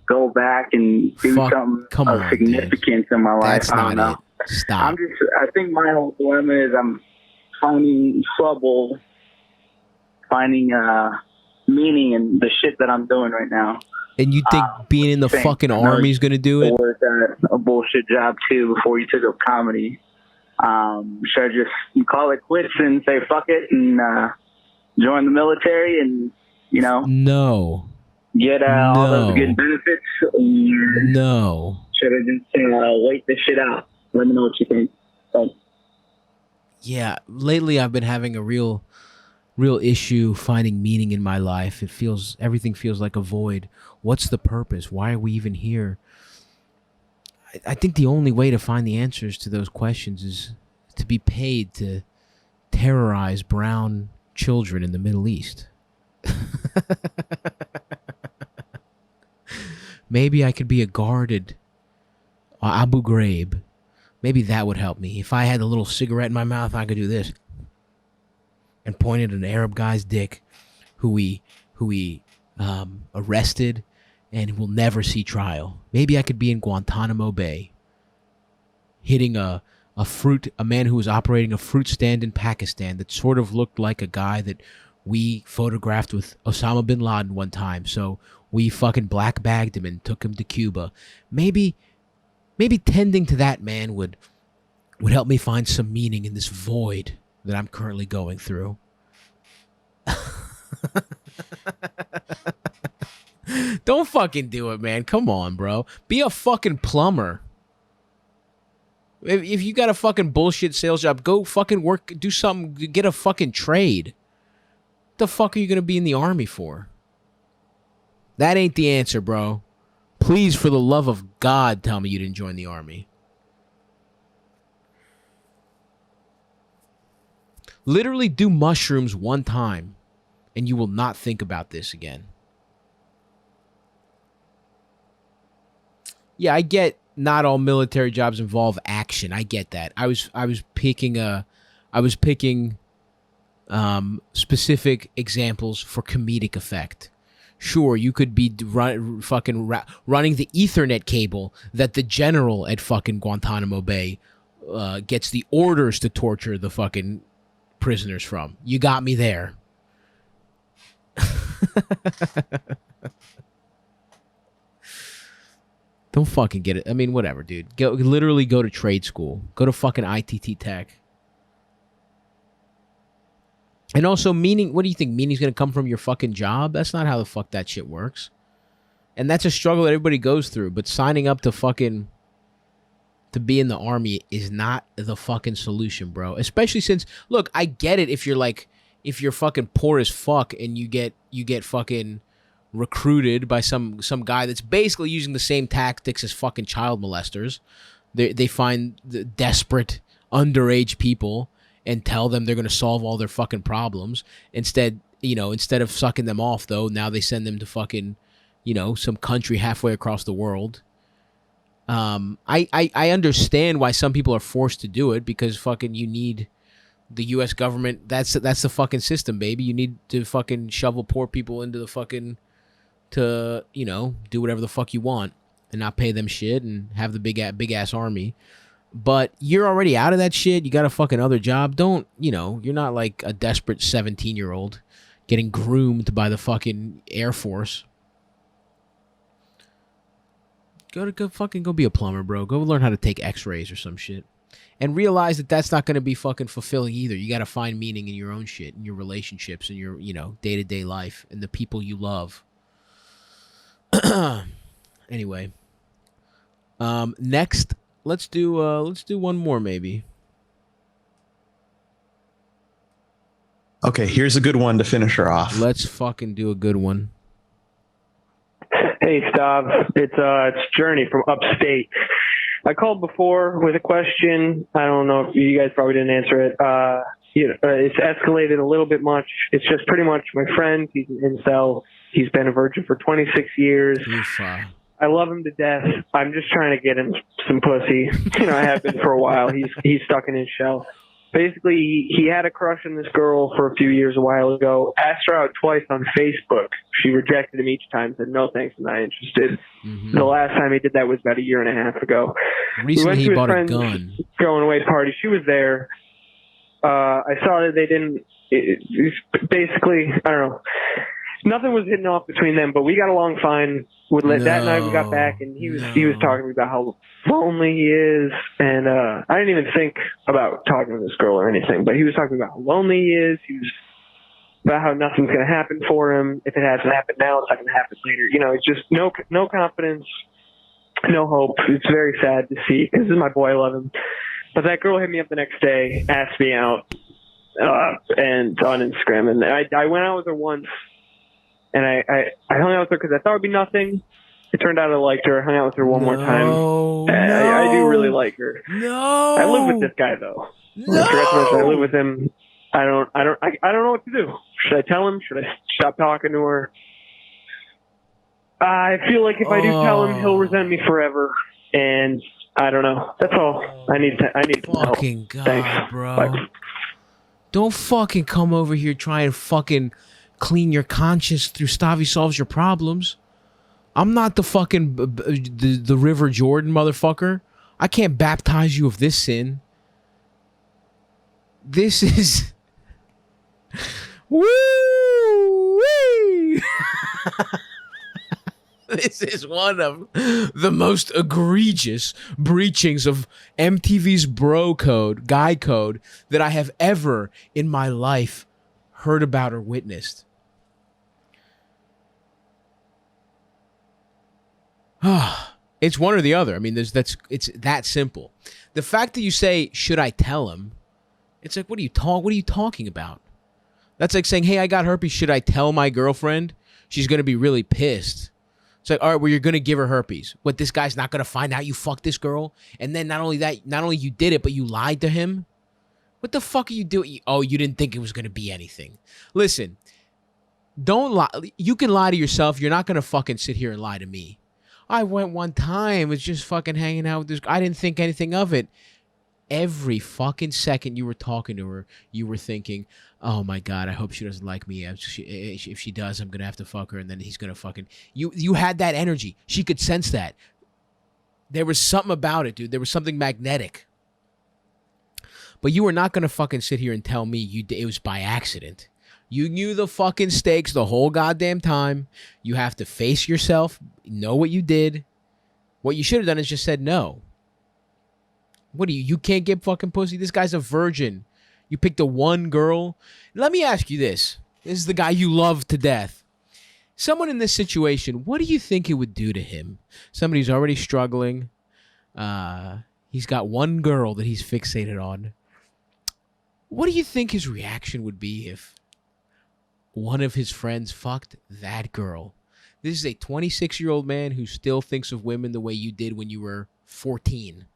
[SPEAKER 15] go back and do something of significance in my life.
[SPEAKER 2] That's
[SPEAKER 15] I don't know.
[SPEAKER 2] Stop.
[SPEAKER 15] I think my whole dilemma is I'm finding trouble finding meaning in the shit that I'm doing right now.
[SPEAKER 2] And you think being in the fucking army is going to do it?
[SPEAKER 15] Worked at a bullshit job too before you took up comedy. Should I just call it quits and say fuck it and join the military and
[SPEAKER 2] no,
[SPEAKER 15] get all those good benefits?
[SPEAKER 2] No.
[SPEAKER 15] Should I just wait this shit out? Let me know what you think. Thanks.
[SPEAKER 2] Yeah, lately I've been having a real issue finding meaning in my life. Everything feels like a void. What's the purpose? Why are we even here? I think the only way to find the answers to those questions is to be paid to terrorize brown children in the Middle East. Maybe I could be a guard at Abu Ghraib. Maybe that would help me. If I had a little cigarette in my mouth, I could do this and point at an Arab guy's dick who we arrested and will never see trial. Maybe I could be in Guantanamo Bay hitting a man who was operating a fruit stand in Pakistan that sort of looked like a guy that we photographed with Osama bin Laden one time. So we fucking black bagged him and took him to Cuba. Maybe tending to that man would help me find some meaning in this void that I'm currently going through. Don't fucking do it, man. Come on, bro. Be a fucking plumber. If you got a fucking bullshit sales job, go fucking work, do something, get a fucking trade. What the fuck are you going to be in the army for? That ain't the answer, bro. Please, for the love of God, tell me you didn't join the army. Literally do mushrooms one time, and you will not think about this again. Yeah, I get not all military jobs involve action. I get that. I was picking specific examples for comedic effect. Sure, you could be running the Ethernet cable that the general at fucking Guantanamo Bay gets the orders to torture the fucking prisoners from. You got me there. Don't fucking get it. I mean, whatever, dude. Literally go to trade school. Go to fucking ITT Tech. And also, what do you think? Meaning's going to come from your fucking job? That's not how the fuck that shit works. And that's a struggle that everybody goes through. But signing up to be in the army is not the fucking solution, bro. Especially since, look, I get it if you're fucking poor as fuck and you get fucking recruited by some guy that's basically using the same tactics as fucking child molesters. They find the desperate underage people and tell them they're going to solve all their fucking problems. Instead of sucking them off, though, now they send them to fucking, some country halfway across the world. I understand why some people are forced to do it, because fucking you need the U.S. government. That's the fucking system, baby. You need to fucking shovel poor people into the fucking, to, do whatever the fuck you want and not pay them shit and have the big ass army. But you're already out of that shit. You got a fucking other job. Don't, you're not like a desperate 17-year-old getting groomed by the fucking Air Force. Go be a plumber, bro. Go learn how to take x-rays or some shit. And realize that that's not going to be fucking fulfilling either. You got to find meaning in your own shit, in your relationships, in your, day-to-day life, and the people you love. Anyway. Next, let's do one more maybe.
[SPEAKER 4] Okay, here's a good one to finish her off.
[SPEAKER 2] Let's fucking do a good one.
[SPEAKER 16] Hey, Stav. It's Journey from upstate. I called before with a question. I don't know if you guys probably didn't answer it. It's escalated a little bit much. It's just pretty much my friend. He's an incel. He's been a virgin for 26 years. I love him to death. I'm just trying to get him some pussy. I have been for a while. He's stuck in his shell. Basically, he had a crush on this girl for a few years a while ago. Asked her out twice on Facebook. She rejected him each time. Said, no, thanks, I'm not interested. Mm-hmm. The last time he did that was about a year and a half ago.
[SPEAKER 2] Recently, he bought a gun.
[SPEAKER 16] Going away party. She was there. I saw that they didn't. Basically, I don't know. Nothing was hitting off between them, but we got along fine. That night we got back, and he was talking to me about how lonely he is, and I didn't even think about talking to this girl or anything, but he was talking about how lonely he is. He was about how nothing's going to happen for him. If it hasn't happened now, it's not going to happen later. It's just no confidence, no hope. It's very sad to see. This is my boy. I love him. But that girl hit me up the next day, asked me out, and on Instagram, and I went out with her once. And I hung out with her because I thought it would be nothing. It turned out I liked her. I hung out with her one more time. I do really like her.
[SPEAKER 2] No.
[SPEAKER 16] I live with this guy though. I live with him. I don't know what to do. Should I tell him? Should I stop talking to her? I feel like if I do tell him, he'll resent me forever. And I don't know. That's all. I need
[SPEAKER 2] fucking
[SPEAKER 16] help.
[SPEAKER 2] God,
[SPEAKER 16] Thanks.
[SPEAKER 2] bro.
[SPEAKER 16] Bye.
[SPEAKER 2] Don't fucking come over here trying to fucking clean your conscience through Stavvy Solves Your Problems. I'm not the fucking the River Jordan, motherfucker. I can't baptize you of this sin. This is woo-wee. This is one of the most egregious breachings of MTV's bro code, guy code, that I have ever in my life heard about or witnessed. It's one or the other. I mean, it's that simple. The fact that you say, "Should I tell him?" It's like, what are you talking about? That's like saying, "Hey, I got herpes. Should I tell my girlfriend?" She's gonna be really pissed. It's like, all right, well, you're gonna give her herpes. What? This guy's not gonna find out you fucked this girl, and then not only you did it, but you lied to him. What the fuck are you doing? Oh, you didn't think it was gonna be anything. Listen, don't lie. You can lie to yourself. You're not gonna fucking sit here and lie to me. I went one time. It's just fucking hanging out with this. I didn't think anything of it. Every fucking second you were talking to her, you were thinking, oh my God, I hope she doesn't like me. If she does, I'm going to have to fuck her. And then he's going to fucking... You had that energy. She could sense that. There was something about it, dude. There was something magnetic. But you were not going to fucking sit here and tell me it was by accident. You knew the fucking stakes the whole goddamn time. You have to face yourself, know what you did. What you should have done is just said no. What you can't get fucking pussy? This guy's a virgin. You picked the one girl. Let me ask you this. This is the guy you love to death. Someone in this situation, what do you think it would do to him? Somebody who's already struggling. He's got one girl that he's fixated on. What do you think his reaction would be if one of his friends fucked that girl? This is a 26-year-old man who still thinks of women the way you did when you were 14.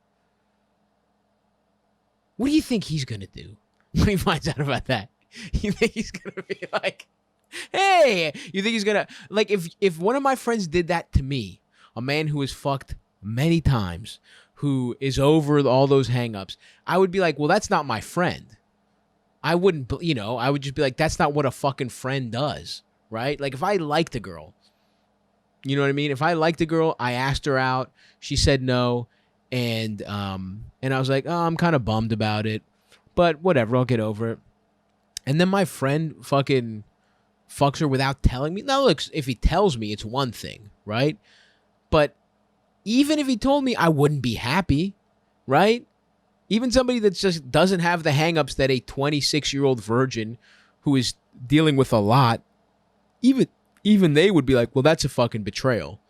[SPEAKER 2] What do you think he's going to do when he finds out about that? You think he's going to be like, hey, you think he's going to, like, if one of my friends did that to me, a man who has fucked many times, who is over all those hangups, I would be like, well, that's not my friend. I wouldn't, I would just be like, that's not what a fucking friend does, right? Like, if I liked a girl, you know what I mean? If I liked a girl, I asked her out, she said no, and I was like, oh, I'm kind of bummed about it, but whatever, I'll get over it. And then my friend fucking fucks her without telling me. Now, look, if he tells me, it's one thing, right? But even if he told me, I wouldn't be happy, right? Even somebody that just doesn't have the hangups that a 26-year-old virgin who is dealing with a lot, even they would be like, well, that's a fucking betrayal.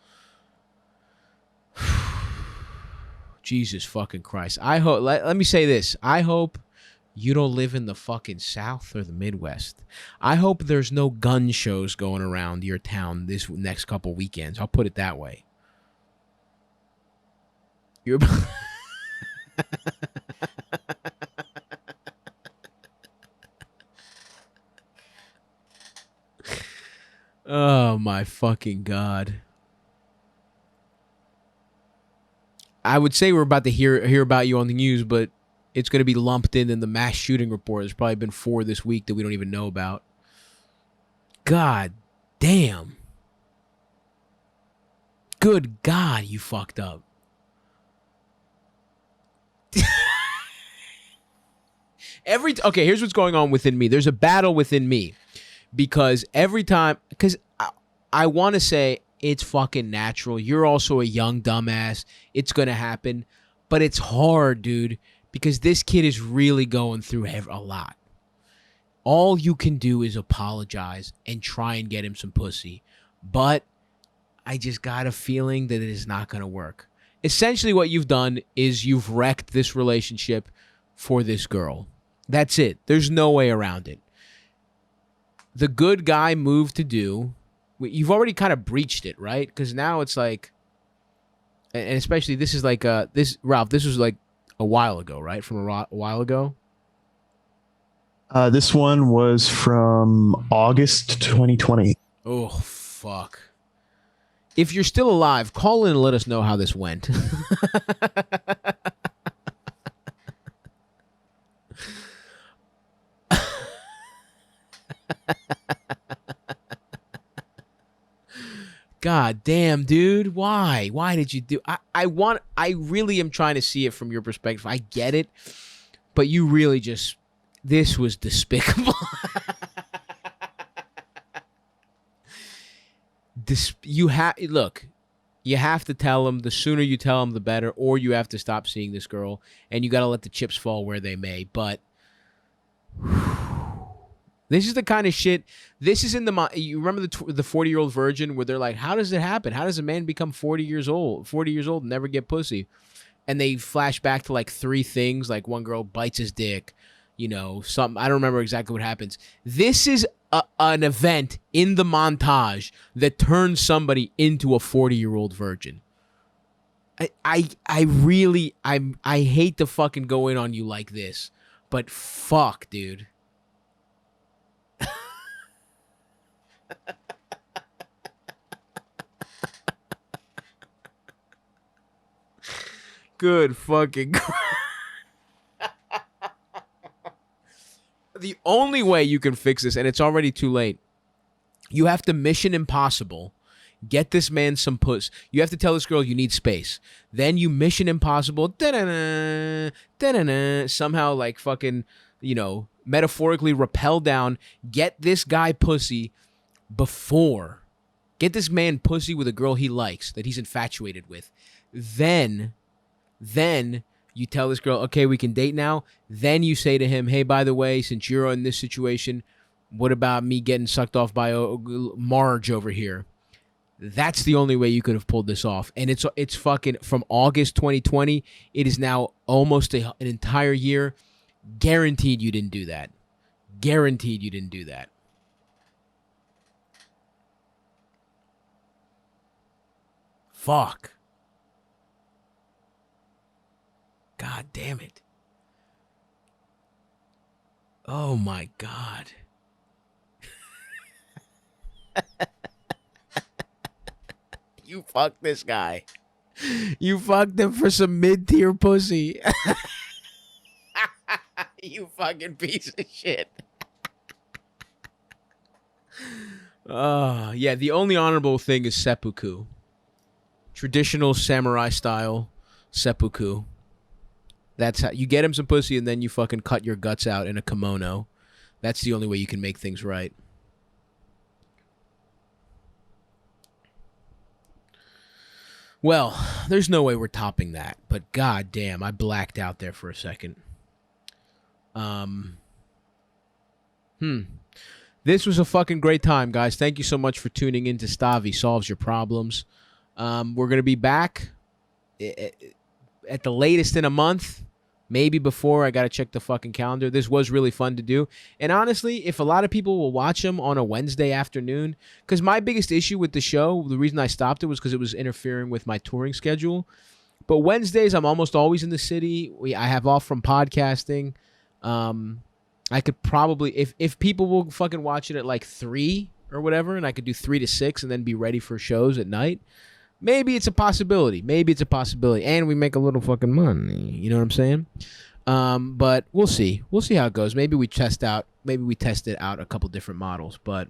[SPEAKER 2] Jesus fucking Christ. I hope, let me say this. I hope you don't live in the fucking South or the Midwest. I hope there's no gun shows going around your town this next couple weekends. I'll put it that way. You're... Oh my fucking God. I would say we're about to hear about you on the news, but it's going to be lumped in the mass shooting report. There's probably been 4 this week that we don't even know about. God damn. Good God, you fucked up. Okay, here's what's going on within me. There's a battle within me because every time, because I want to say it's fucking natural. You're also a young dumbass. It's going to happen, but it's hard, dude, because this kid is really going through a lot. All you can do is apologize and try and get him some pussy, but I just got a feeling that it is not going to work. Essentially what you've done is you've wrecked this relationship for this girl. That's it. There's no way around it. The good guy move to do, you've already kind of breached it, right? Because now it's like, and especially this is like, Ralph, this was like a while ago, right? From a while ago?
[SPEAKER 4] This one was from August 2020.
[SPEAKER 2] Oh, fuck. If you're still alive, call in and let us know how this went. God damn, dude. Why? Why did you do... I really am trying to see it from your perspective. I get it. But you really just... This was despicable. Look, you have to tell him. The sooner you tell him, the better. Or you have to stop seeing this girl. And you got to let the chips fall where they may. But... This is the kind of shit. This is in the... You remember the 40-year-old virgin where they're like, how does it happen? How does a man become 40 years old and never get pussy? And they flash back to like 3 things. Like one girl bites his dick. Something. I don't remember exactly what happens. This is an event in the montage that turns somebody into a 40-year-old virgin. I hate to fucking go in on you like this, but fuck, dude. Good fucking. The only way you can fix this, and it's already too late, you have to Mission Impossible. Get this man some puss. You have to tell this girl you need space. Then you Mission Impossible. Da-da-da, da-da-da, somehow like fucking, metaphorically rappel down. Get this guy pussy before. Get this man pussy with a girl he likes, that he's infatuated with. Then you tell this girl, okay, we can date now. Then you say to him, hey, by the way, since you're in this situation, what about me getting sucked off by Marge over here? That's the only way you could have pulled this off. And it's fucking from August 2020. It is now almost an entire year. Guaranteed you didn't do that. Guaranteed you didn't do that. Fuck. God damn it. Oh my God. You fucked this guy. You fucked him for some mid-tier pussy. You fucking piece of shit. Yeah, the only honorable thing is seppuku. Traditional samurai style seppuku. That's how you get him some pussy, and then you fucking cut your guts out in a kimono. That's the only way you can make things right. Well, there's no way we're topping that, but god damn, I blacked out there for a second. This was a fucking great time, guys. Thank you so much for tuning in to Stavvy Solves Your Problems. We're going to be back at the latest in a month. Maybe before. I got to check the fucking calendar. This was really fun to do. And honestly, if a lot of people will watch them on a Wednesday afternoon, because my biggest issue with the show, the reason I stopped it was because it was interfering with my touring schedule. But Wednesdays, I'm almost always in the city. I have off from podcasting. I could probably, if people will fucking watch it at like 3 or whatever, and I could do 3 to 6 and then be ready for shows at night, maybe it's a possibility. And we make a little fucking money. You know what I'm saying? But we'll see. We'll see how it goes. Maybe we test it out a couple different models. But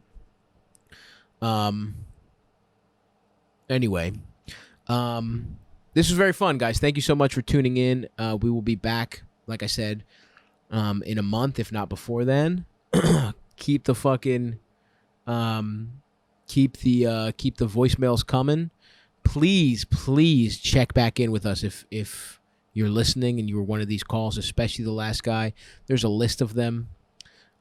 [SPEAKER 2] anyway, this was very fun, guys. Thank you so much for tuning in. We will be back, like I said, in a month, if not before then. Keep the fucking keep the voicemails coming. Please check back in with us if you're listening and you were one of these calls, especially the last guy. There's a list of them.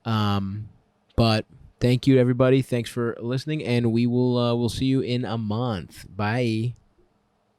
[SPEAKER 2] But thank you to everybody. Thanks for listening, and we'll see you in a month. Bye.